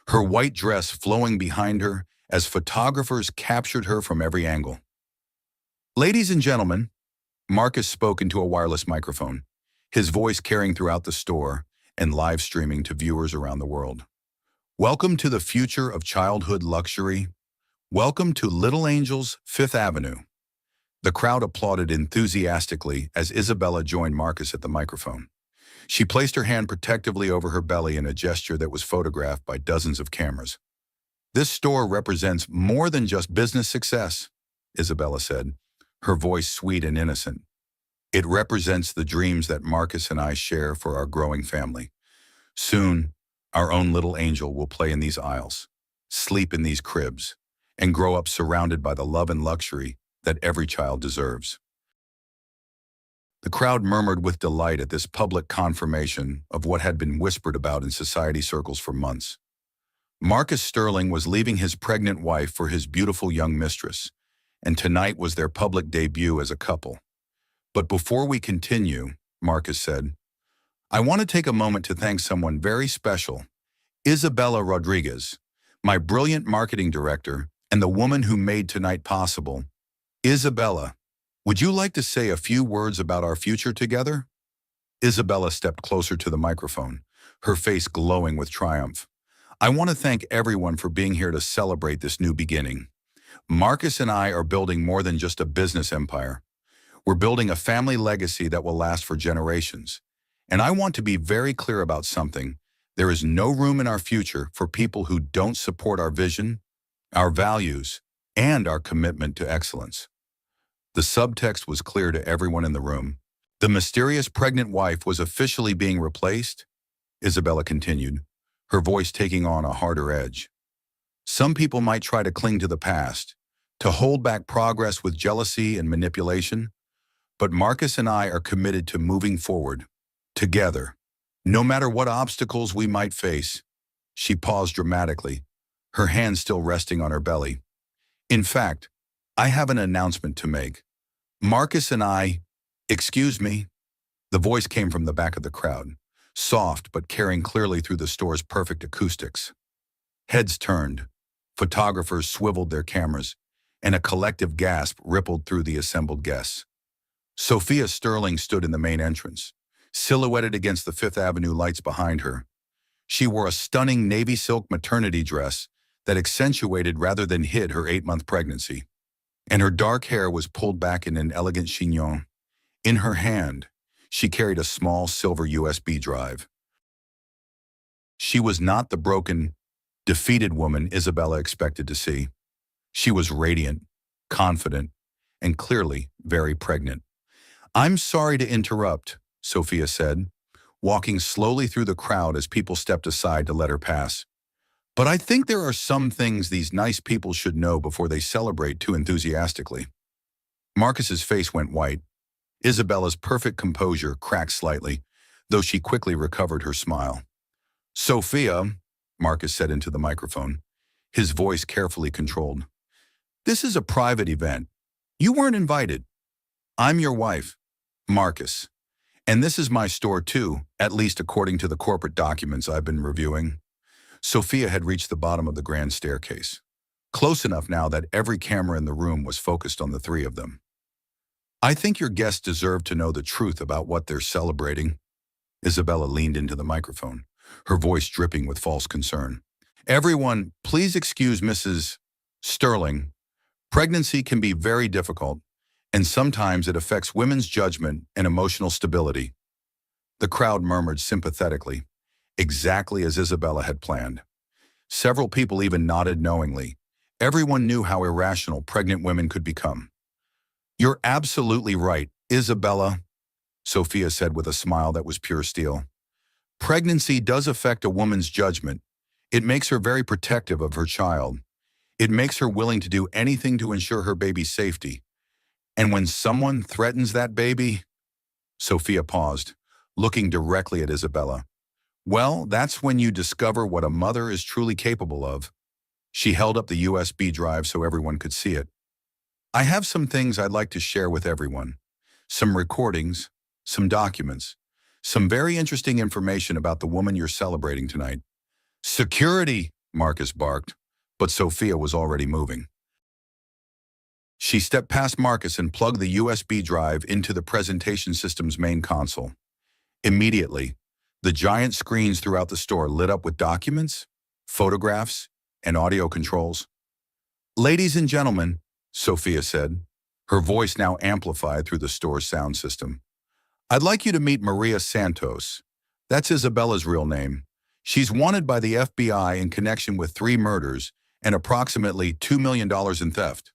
her white dress flowing behind her as photographers captured her from every angle. Ladies and gentlemen, Marcus spoke into a wireless microphone, his voice carrying throughout the store and live streaming to viewers around the world. Welcome to the future of childhood luxury. Welcome to Little Angels, 5th Avenue. The crowd applauded enthusiastically as Isabella joined Marcus at the microphone. She placed her hand protectively over her belly in a gesture that was photographed by dozens of cameras. This store represents more than just business success, Isabella said, her voice sweet and innocent. It represents the dreams that Marcus and I share for our growing family. Soon, our own little angel will play in these aisles, sleep in these cribs, and grow up surrounded by the love and luxury that every child deserves. The crowd murmured with delight at this public confirmation of what had been whispered about in society circles for months. Marcus Sterling was leaving his pregnant wife for his beautiful young mistress, and tonight was their public debut as a couple. But before we continue, Marcus said, I want to take a moment to thank someone very special, Isabella Rodriguez, my brilliant marketing director and the woman who made tonight possible. Isabella, would you like to say a few words about our future together? Isabella stepped closer to the microphone, her face glowing with triumph. I want to thank everyone for being here to celebrate this new beginning. Marcus and I are building more than just a business empire. We're building a family legacy that will last for generations. And I want to be very clear about something. There is no room in our future for people who don't support our vision, our values, and our commitment to excellence. The subtext was clear to everyone in the room. The mysterious pregnant wife was officially being replaced, Isabella continued, her voice taking on a harder edge. Some people might try to cling to the past, to hold back progress with jealousy and manipulation, but Marcus and I are committed to moving forward, together, no matter what obstacles we might face. She paused dramatically, her hand still resting on her belly. In fact, I have an announcement to make. Marcus and I, excuse me, The voice came from the back of the crowd, soft but carrying clearly through the store's perfect acoustics. Heads turned, photographers swiveled their cameras, and a collective gasp rippled through the assembled guests. Sophia Sterling stood in the main entrance, silhouetted against the Fifth Avenue lights behind her. She wore a stunning navy silk maternity dress that accentuated rather than hid her 8-month pregnancy, and her dark hair was pulled back in an elegant chignon. In her hand, she carried a small silver USB drive. She was not the broken, defeated woman Isabella expected to see. She was radiant, confident, and clearly very pregnant. "I'm sorry to interrupt," Sophia said, walking slowly through the crowd as people stepped aside to let her pass. "But I think there are some things these nice people should know before they celebrate too enthusiastically." Marcus's face went white. Isabella's perfect composure cracked slightly, though she quickly recovered her smile. "Sophia," Marcus said into the microphone, his voice carefully controlled, "this is a private event. You weren't invited. I'm your wife, Marcus. And this is my store too, at least according to the corporate documents I've been reviewing." Sophia had reached the bottom of the grand staircase, close enough now that every camera in the room was focused on the three of them. "I think your guests deserve to know the truth about what they're celebrating." Isabella leaned into the microphone, her voice dripping with false concern. "Everyone, please excuse Mrs. Sterling. Pregnancy can be very difficult, and sometimes it affects women's judgment and emotional stability." The crowd murmured sympathetically, exactly as Isabella had planned. Several people even nodded knowingly. Everyone knew how irrational pregnant women could become. "You're absolutely right, Isabella," Sophia said with a smile that was pure steel. "Pregnancy does affect a woman's judgment. It makes her very protective of her child. It makes her willing to do anything to ensure her baby's safety. And when someone threatens that baby—" Sophia paused, looking directly at Isabella. "Well, that's when you discover what a mother is truly capable of." She held up the USB drive so everyone could see it. "I have some things I'd like to share with everyone. Some recordings, some documents, some very interesting information about the woman you're celebrating tonight." "Security!" Marcus barked, but Sophia was already moving. She stepped past Marcus and plugged the USB drive into the presentation system's main console. Immediately, the giant screens throughout the store lit up with documents, photographs, and audio controls. "Ladies and gentlemen," Sophia said, her voice now amplified through the store's sound system, "I'd like you to meet Maria Santos. That's Isabella's real name. She's wanted by the FBI in connection with 3 murders and approximately $2 million in theft."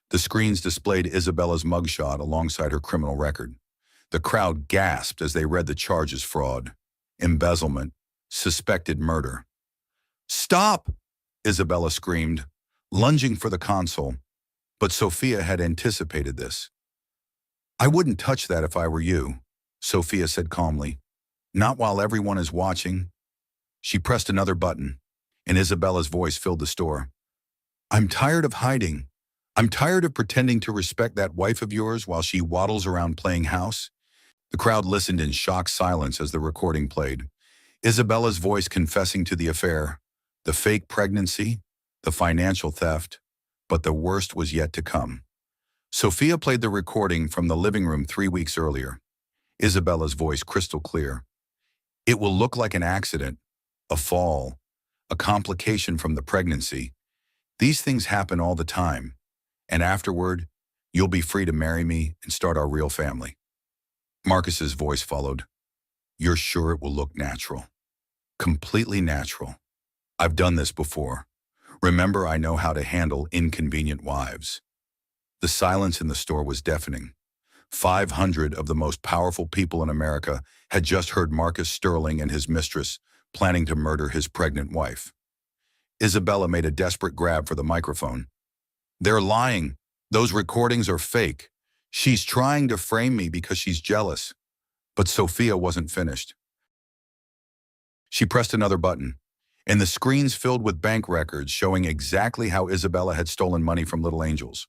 The screens displayed Isabella's mugshot alongside her criminal record. The crowd gasped as they read the charges: fraud, embezzlement, suspected murder. "Stop!" Isabella screamed, lunging for the console. But Sophia had anticipated this. "I wouldn't touch that if I were you," Sophia said calmly. "Not while everyone is watching." She pressed another button, and Isabella's voice filled the store. "I'm tired of hiding. I'm tired of pretending to respect that wife of yours while she waddles around playing house." The crowd listened in shocked silence as the recording played. Isabella's voice confessing to the affair, the fake pregnancy, the financial theft, but the worst was yet to come. Sophia played the recording from the living room 3 weeks earlier. Isabella's voice crystal clear. "It will look like an accident, a fall, a complication from the pregnancy. These things happen all the time. And afterward, you'll be free to marry me and start our real family." Marcus's voice followed. "You're sure it will look natural?" "Completely natural. I've done this before. Remember, I know how to handle inconvenient wives." The silence in the store was deafening. 500 of the most powerful people in America had just heard Marcus Sterling and his mistress planning to murder his pregnant wife. Isabella made a desperate grab for the microphone. "They're lying. Those recordings are fake. She's trying to frame me because she's jealous." But Sophia wasn't finished. She pressed another button, and the screens filled with bank records showing exactly how Isabella had stolen money from Little Angels.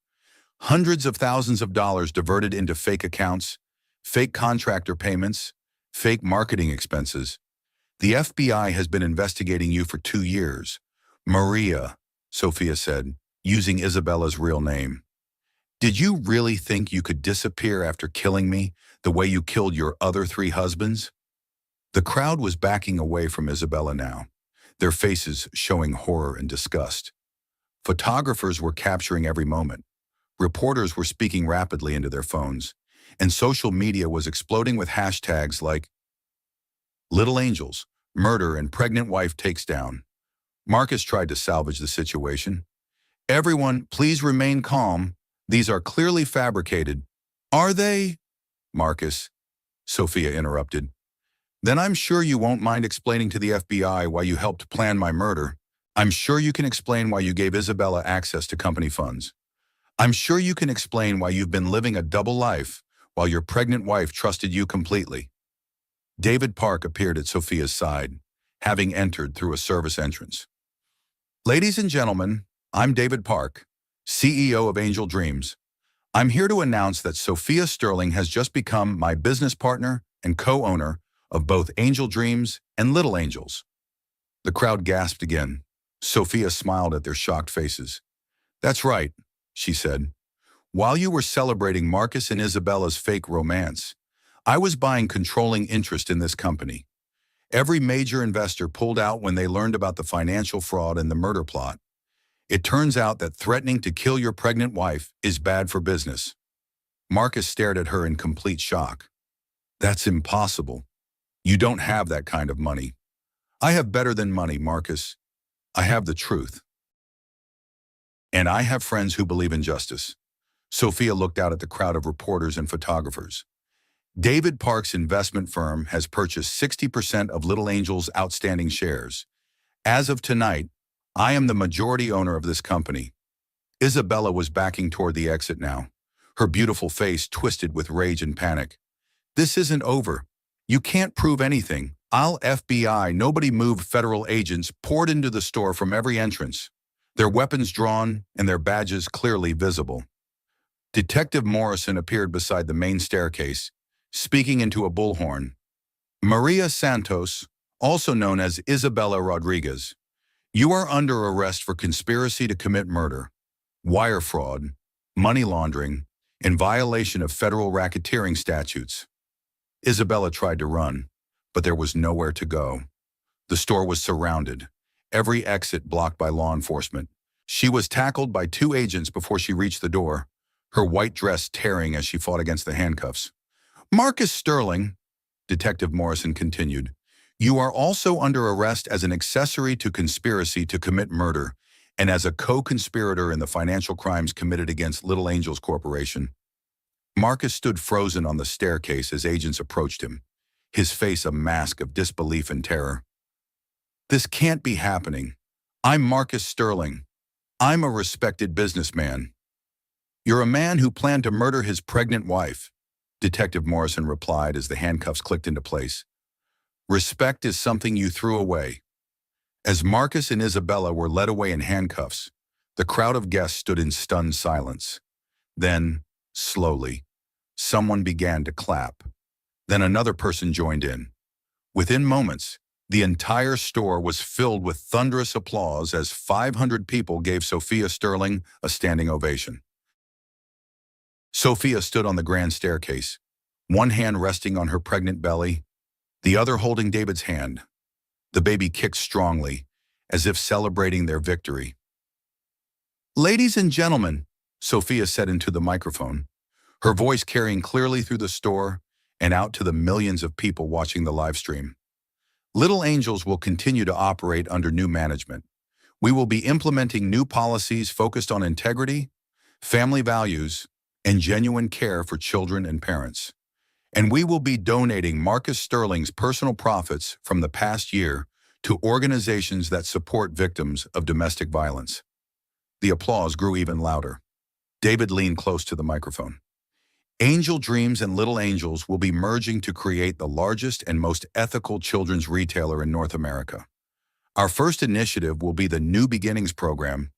Hundreds of thousands of dollars diverted into fake accounts, fake contractor payments, fake marketing expenses. The FBI has been investigating you for 2 years. Maria, Sophia said, using Isabella's real name. Did you really think you could disappear after killing me the way you killed your other 3 husbands? The crowd was backing away from Isabella now, their faces showing horror and disgust. Photographers were capturing every moment. Reporters were speaking rapidly into their phones, and social media was exploding with hashtags like Little Angels, Murder and Pregnant Wife Takes Down. Marcus tried to salvage the situation. Everyone, please remain calm. These are clearly fabricated. Are they? Marcus, Sophia interrupted. Then I'm sure you won't mind explaining to the FBI why you helped plan my murder. I'm sure you can explain why you gave Isabella access to company funds. I'm sure you can explain why you've been living a double life while your pregnant wife trusted you completely. David Park appeared at Sophia's side, having entered through a service entrance. Ladies and gentlemen, I'm David Park, CEO of Angel Dreams. I'm here to announce that Sophia Sterling has just become my business partner and co-owner of both Angel Dreams and Little Angels. The crowd gasped again. Sophia smiled at their shocked faces. That's right, she said. While you were celebrating Marcus and Isabella's fake romance, I was buying controlling interest in this company. Every major investor pulled out when they learned about the financial fraud and the murder plot. It turns out that threatening to kill your pregnant wife is bad for business. Marcus stared at her in complete shock. That's impossible. You don't have that kind of money. I have better than money, Marcus. I have the truth. And I have friends who believe in justice. Sophia looked out at the crowd of reporters and photographers. David Park's investment firm has purchased 60% of Little Angel's outstanding shares. As of tonight, I am the majority owner of this company. Isabella was backing toward the exit now, her beautiful face twisted with rage and panic. This isn't over. You can't prove anything. I'll FBI. Nobody moved. Federal agents poured into the store from every entrance, their weapons drawn and their badges clearly visible. Detective Morrison appeared beside the main staircase, speaking into a bullhorn. Maria Santos, also known as Isabella Rodriguez, you are under arrest for conspiracy to commit murder, wire fraud, money laundering, in violation of federal racketeering statutes. Isabella tried to run, but there was nowhere to go. The store was surrounded, every exit blocked by law enforcement. She was tackled by 2 agents before she reached the door, her white dress tearing as she fought against the handcuffs. Marcus Sterling, Detective Morrison continued, you are also under arrest as an accessory to conspiracy to commit murder and as a co-conspirator in the financial crimes committed against Little Angels Corporation. Marcus stood frozen on the staircase as agents approached him, his face a mask of disbelief and terror. This can't be happening. I'm Marcus Sterling. I'm a respected businessman. You're a man who planned to murder his pregnant wife, Detective Morrison replied as the handcuffs clicked into place. Respect is something you threw away. As Marcus and Isabella were led away in handcuffs, the crowd of guests stood in stunned silence. Then, slowly, someone began to clap. Then another person joined in. Within moments, the entire store was filled with thunderous applause as 500 people gave Sophia Sterling a standing ovation. Sophia stood on the grand staircase, one hand resting on her pregnant belly, the other holding David's hand. The baby kicked strongly, as if celebrating their victory. Ladies and gentlemen, Sophia said into the microphone, her voice carrying clearly through the store and out to the millions of people watching the live stream. Little Angels will continue to operate under new management. We will be implementing new policies focused on integrity, family values, and genuine care for children and parents. And we will be donating Marcus Sterling's personal profits from the past year to organizations that support victims of domestic violence. The applause grew even louder. David leaned close to the microphone. Angel Dreams and Little Angels will be merging to create the largest and most ethical children's retailer in North America. Our first initiative will be the New Beginnings program,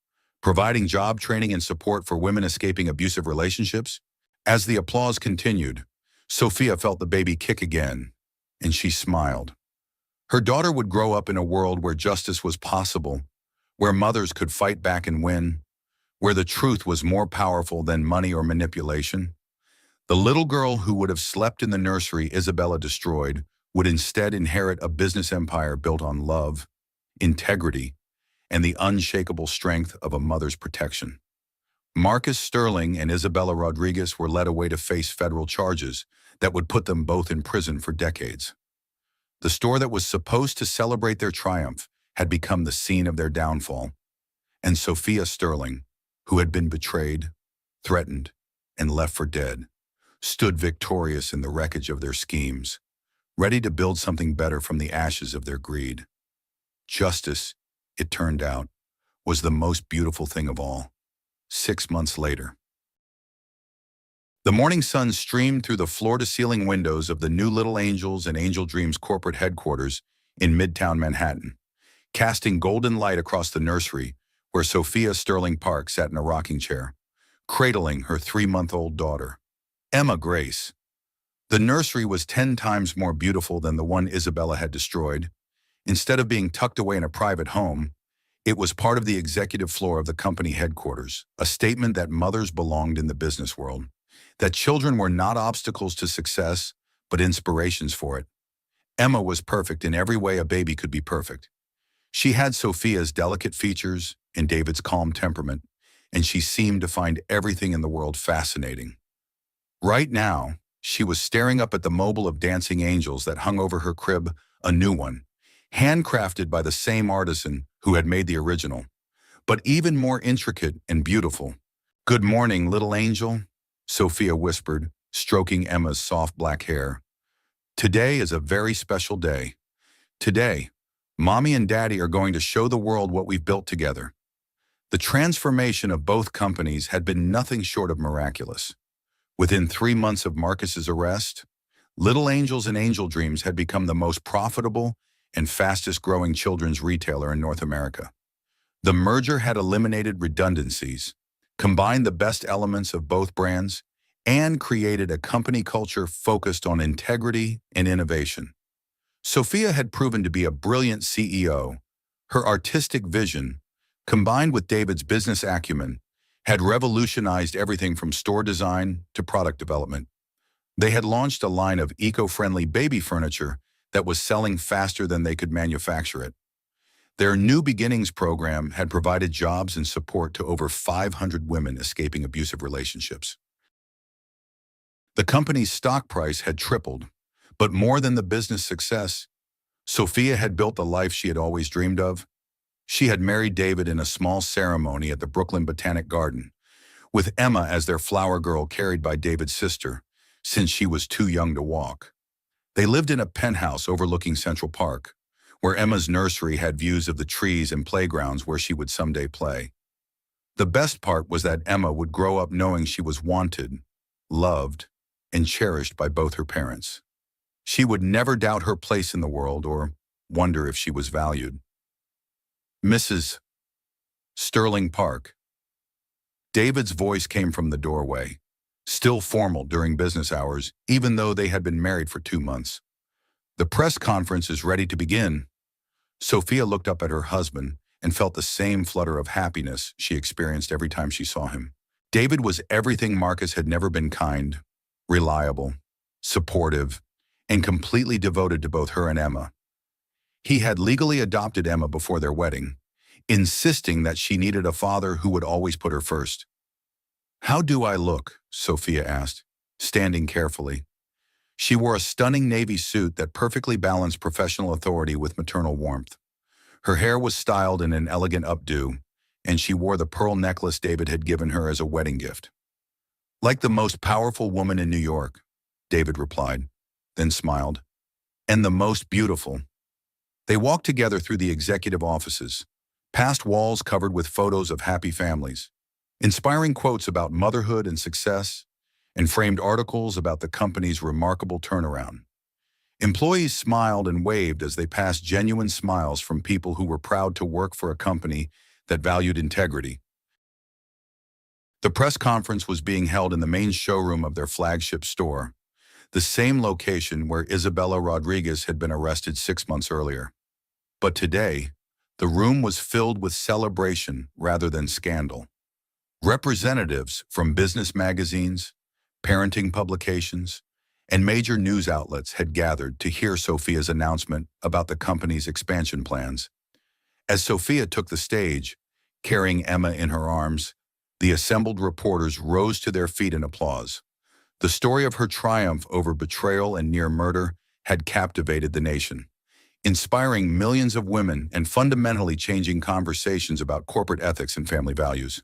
providing job training and support for women escaping abusive relationships. As the applause continued, Sophia felt the baby kick again, and she smiled. Her daughter would grow up in a world where justice was possible, where mothers could fight back and win, where the truth was more powerful than money or manipulation. The little girl who would have slept in the nursery Isabella destroyed would instead inherit a business empire built on love, integrity, and the unshakable strength of a mother's protection. Marcus Sterling and Isabella Rodriguez were led away to face federal charges that would put them both in prison for decades. The store that was supposed to celebrate their triumph had become the scene of their downfall, and Sophia Sterling, who had been betrayed, threatened, and left for dead, stood victorious in the wreckage of their schemes, ready to build something better from the ashes of their greed. Justice, it turned out, was the most beautiful thing of all. 6 months later, the morning sun streamed through the floor-to-ceiling windows of the new Little Angels and Angel Dreams corporate headquarters in Midtown Manhattan, casting golden light across the nursery where Sophia Sterling Park sat in a rocking chair, cradling her 3-month-old daughter, Emma Grace. The nursery was 10 times more beautiful than the one Isabella had destroyed. Instead of being tucked away in a private home, it was part of the executive floor of the company headquarters, a statement that mothers belonged in the business world, that children were not obstacles to success, but inspirations for it. Emma was perfect in every way a baby could be perfect. She had Sophia's delicate features and David's calm temperament, and she seemed to find everything in the world fascinating. Right now, she was staring up at the mobile of dancing angels that hung over her crib, a new one, handcrafted by the same artisan who had made the original, but even more intricate and beautiful. "Good morning, little angel," Sophia whispered, stroking Emma's soft black hair. "Today is a very special day. Today, Mommy and Daddy are going to show the world what we've built together." The transformation of both companies had been nothing short of miraculous. Within 3 months of Marcus's arrest, Little Angels and Angel Dreams had become the most profitable and fastest-growing children's retailer in North America. The merger had eliminated redundancies, combined the best elements of both brands, and created a company culture focused on integrity and innovation. Sophia had proven to be a brilliant CEO. Her artistic vision, combined with David's business acumen, had revolutionized everything from store design to product development. They had launched a line of eco-friendly baby furniture that was selling faster than they could manufacture it. Their New Beginnings program had provided jobs and support to over 500 women escaping abusive relationships. The company's stock price had tripled, but more than the business success, Sophia had built the life she had always dreamed of. She had married David in a small ceremony at the Brooklyn Botanic Garden, with Emma as their flower girl carried by David's sister, since she was too young to walk. They lived in a penthouse overlooking Central Park, where Emma's nursery had views of the trees and playgrounds where she would someday play. The best part was that Emma would grow up knowing she was wanted, loved, and cherished by both her parents. She would never doubt her place in the world or wonder if she was valued. "Mrs. Sterling Park." David's voice came from the doorway, still formal during business hours, even though they had been married for 2 months. "The press conference is ready to begin." Sophia looked up at her husband and felt the same flutter of happiness she experienced every time she saw him. David was everything Marcus had never been: kind, reliable, supportive, and completely devoted to both her and Emma. He had legally adopted Emma before their wedding, insisting that she needed a father who would always put her first. "How do I look?" Sophia asked, standing carefully. She wore a stunning navy suit that perfectly balanced professional authority with maternal warmth. Her hair was styled in an elegant updo, and she wore the pearl necklace David had given her as a wedding gift. "Like the most powerful woman in New York," David replied, then smiled. "And the most beautiful." They walked together through the executive offices, past walls covered with photos of happy families, inspiring quotes about motherhood and success, and framed articles about the company's remarkable turnaround. Employees smiled and waved as they passed genuine smiles from people who were proud to work for a company that valued integrity. The press conference was being held in the main showroom of their flagship store, the same location where Isabella Rodriguez had been arrested 6 months earlier. But today, the room was filled with celebration rather than scandal. Representatives from business magazines, parenting publications, and major news outlets had gathered to hear Sophia's announcement about the company's expansion plans. As Sophia took the stage, carrying Emma in her arms, the assembled reporters rose to their feet in applause. The story of her triumph over betrayal and near murder had captivated the nation, inspiring millions of women and fundamentally changing conversations about corporate ethics and family values.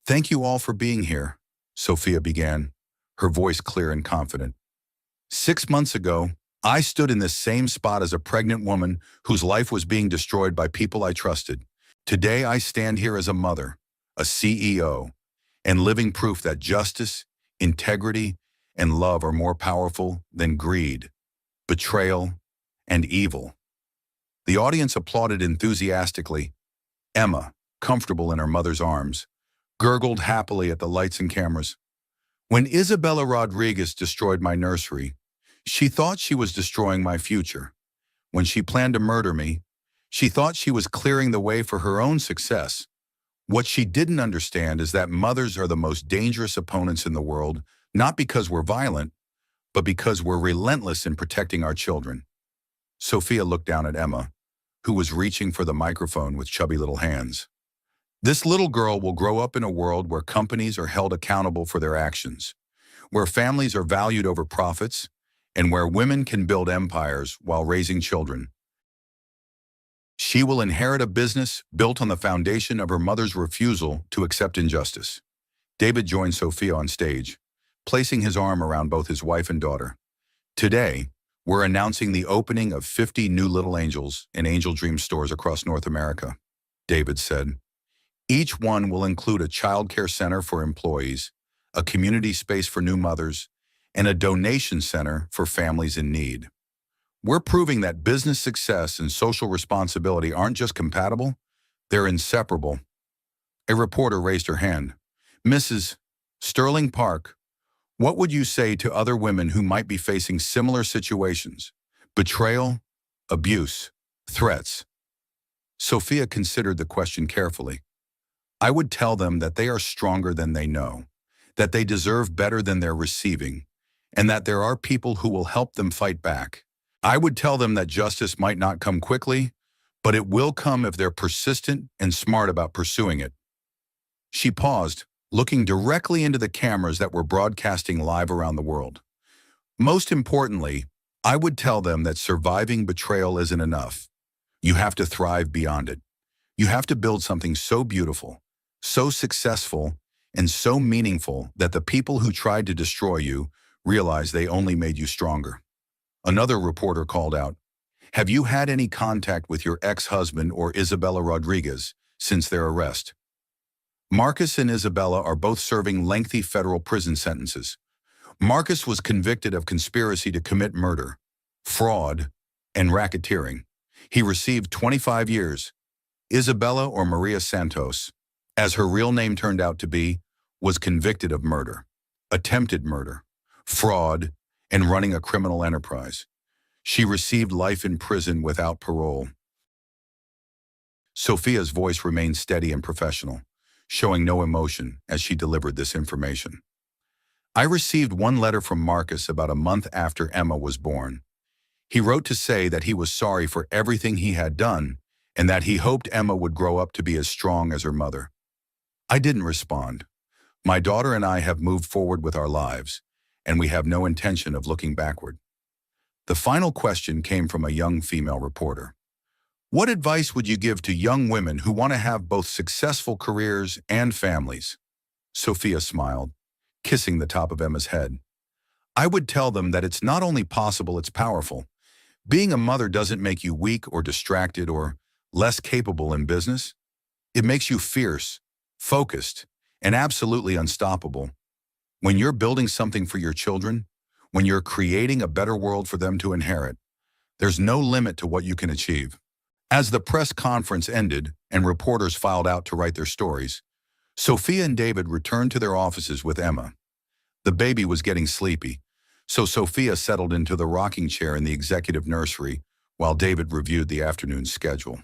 "Thank you all for being here," Sophia began, her voice clear and confident. "6 months ago, I stood in this same spot as a pregnant woman whose life was being destroyed by people I trusted. Today I stand here as a mother, a CEO, and living proof that justice, integrity, and love are more powerful than greed, betrayal, and evil." The audience applauded enthusiastically. Emma, comfortable in her mother's arms, gurgled happily at the lights and cameras. "When Isabella Rodriguez destroyed my nursery, she thought she was destroying my future. When she planned to murder me, she thought she was clearing the way for her own success. What she didn't understand is that mothers are the most dangerous opponents in the world, not because we're violent, but because we're relentless in protecting our children." Sophia looked down at Emma, who was reaching for the microphone with chubby little hands. "This little girl will grow up in a world where companies are held accountable for their actions, where families are valued over profits, and where women can build empires while raising children. She will inherit a business built on the foundation of her mother's refusal to accept injustice." David joined Sophia on stage, placing his arm around both his wife and daughter. "Today, we're announcing the opening of 50 new Little Angels in Angel Dream stores across North America," David said. "Each one will include a child care center for employees, a community space for new mothers, and a donation center for families in need. We're proving that business success and social responsibility aren't just compatible, they're inseparable." A reporter raised her hand. "Mrs. Sterling Park, what would you say to other women who might be facing similar situations? Betrayal, abuse, threats?" Sophia considered the question carefully. "I would tell them that they are stronger than they know, that they deserve better than they're receiving, and that there are people who will help them fight back. I would tell them that justice might not come quickly, but it will come if they're persistent and smart about pursuing it." She paused, looking directly into the cameras that were broadcasting live around the world. "Most importantly, I would tell them that surviving betrayal isn't enough. You have to thrive beyond it. You have to build something so beautiful, so successful, and so meaningful that the people who tried to destroy you realize they only made you stronger." Another reporter called out, "Have you had any contact with your ex-husband or Isabella Rodriguez since their arrest?" Marcus and Isabella are both serving lengthy federal prison sentences. Marcus was convicted of conspiracy to commit murder, fraud, and racketeering. He received 25 years. Isabella, or Maria Santos, as her real name turned out to be, was convicted of murder, attempted murder, fraud, and running a criminal enterprise. She received life in prison without parole. Sophia's voice remained steady and professional, showing no emotion as she delivered this information. "I received one letter from Marcus about a month after Emma was born. He wrote to say that he was sorry for everything he had done and that he hoped Emma would grow up to be as strong as her mother. I didn't respond. My daughter and I have moved forward with our lives, and we have no intention of looking backward." The final question came from a young female reporter. "What advice would you give to young women who want to have both successful careers and families?" Sophia smiled, kissing the top of Emma's head. "I would tell them that it's not only possible, it's powerful. Being a mother doesn't make you weak or distracted or less capable in business. It makes you fierce, focused, and absolutely unstoppable. When you're building something for your children, when you're creating a better world for them to inherit, there's no limit to what you can achieve." As the press conference ended and reporters filed out to write their stories, Sophia and David returned to their offices with Emma. The baby was getting sleepy, So Sophia settled into the rocking chair in the executive nursery while David reviewed the afternoon schedule.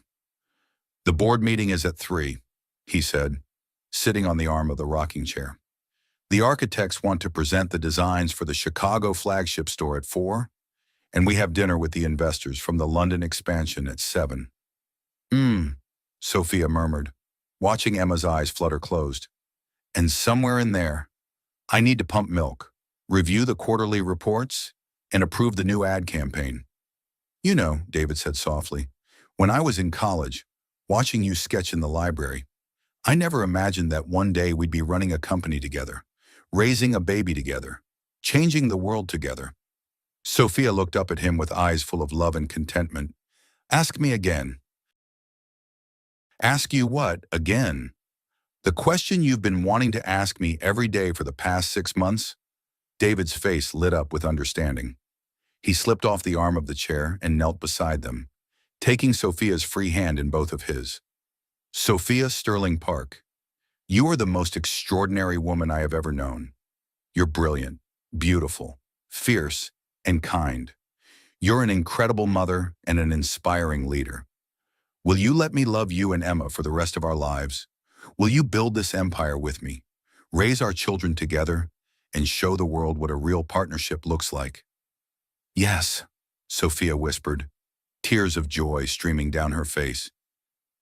"The board meeting is at 3, he said, sitting on the arm of the rocking chair. "The architects want to present the designs for the Chicago flagship store at 4, and we have dinner with the investors from the London expansion at 7. Sophia murmured, watching Emma's eyes flutter closed. "And somewhere in there, I need to pump milk, review the quarterly reports, and approve the new ad campaign." "You know," David said softly, "when I was in college, watching you sketch in the library, I never imagined that one day we'd be running a company together, raising a baby together, changing the world together." Sophia looked up at him with eyes full of love and contentment. "Ask me again." "Ask you what, again?" "The question you've been wanting to ask me every day for the past 6 months?" David's face lit up with understanding. He slipped off the arm of the chair and knelt beside them, taking Sophia's free hand in both of his. "Sophia Sterling Park, you are the most extraordinary woman I have ever known. You're brilliant, beautiful, fierce, and kind. You're an incredible mother and an inspiring leader. Will you let me love you and Emma for the rest of our lives? Will you build this empire with me, raise our children together, and show the world what a real partnership looks like?" "Yes," Sophia whispered, tears of joy streaming down her face.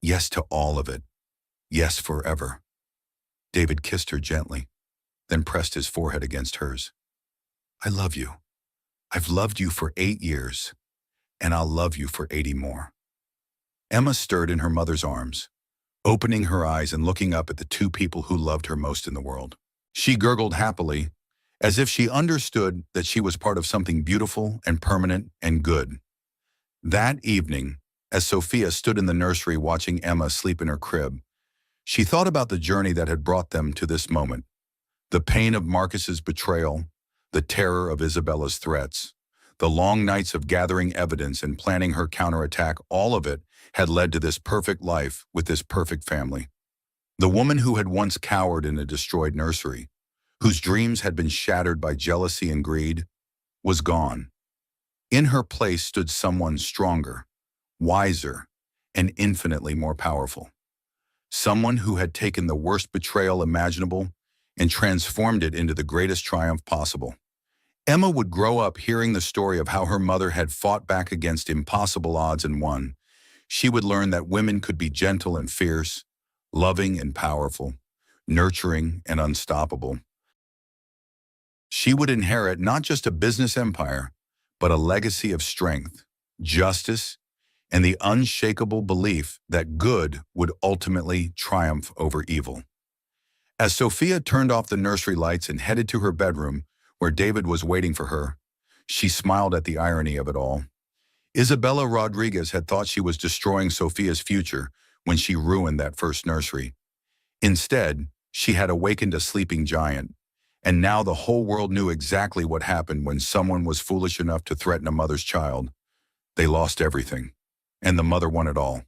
"Yes to all of it. Yes forever." David kissed her gently, then pressed his forehead against hers. "I love you. I've loved you for 8 years, and I'll love you for 80 more." Emma stirred in her mother's arms, opening her eyes and looking up at the two people who loved her most in the world. She gurgled happily, as if she understood that she was part of something beautiful and permanent and good. That evening, as Sophia stood in the nursery watching Emma sleep in her crib, she thought about the journey that had brought them to this moment. The pain of Marcus's betrayal, the terror of Isabella's threats, the long nights of gathering evidence and planning her counterattack, all of it had led to this perfect life with this perfect family. The woman who had once cowered in a destroyed nursery, whose dreams had been shattered by jealousy and greed, was gone. In her place stood someone stronger, wiser, and infinitely more powerful. Someone who had taken the worst betrayal imaginable and transformed it into the greatest triumph possible. Emma would grow up hearing the story of how her mother had fought back against impossible odds and won. She would learn that women could be gentle and fierce, loving and powerful, nurturing and unstoppable. She would inherit not just a business empire, but a legacy of strength, justice, and the unshakable belief that good would ultimately triumph over evil. As Sophia turned off the nursery lights and headed to her bedroom, where David was waiting for her, she smiled at the irony of it all. Isabella Rodriguez had thought she was destroying Sophia's future when she ruined that first nursery. Instead, she had awakened a sleeping giant, and now the whole world knew exactly what happened when someone was foolish enough to threaten a mother's child. They lost everything, and the mother won it all.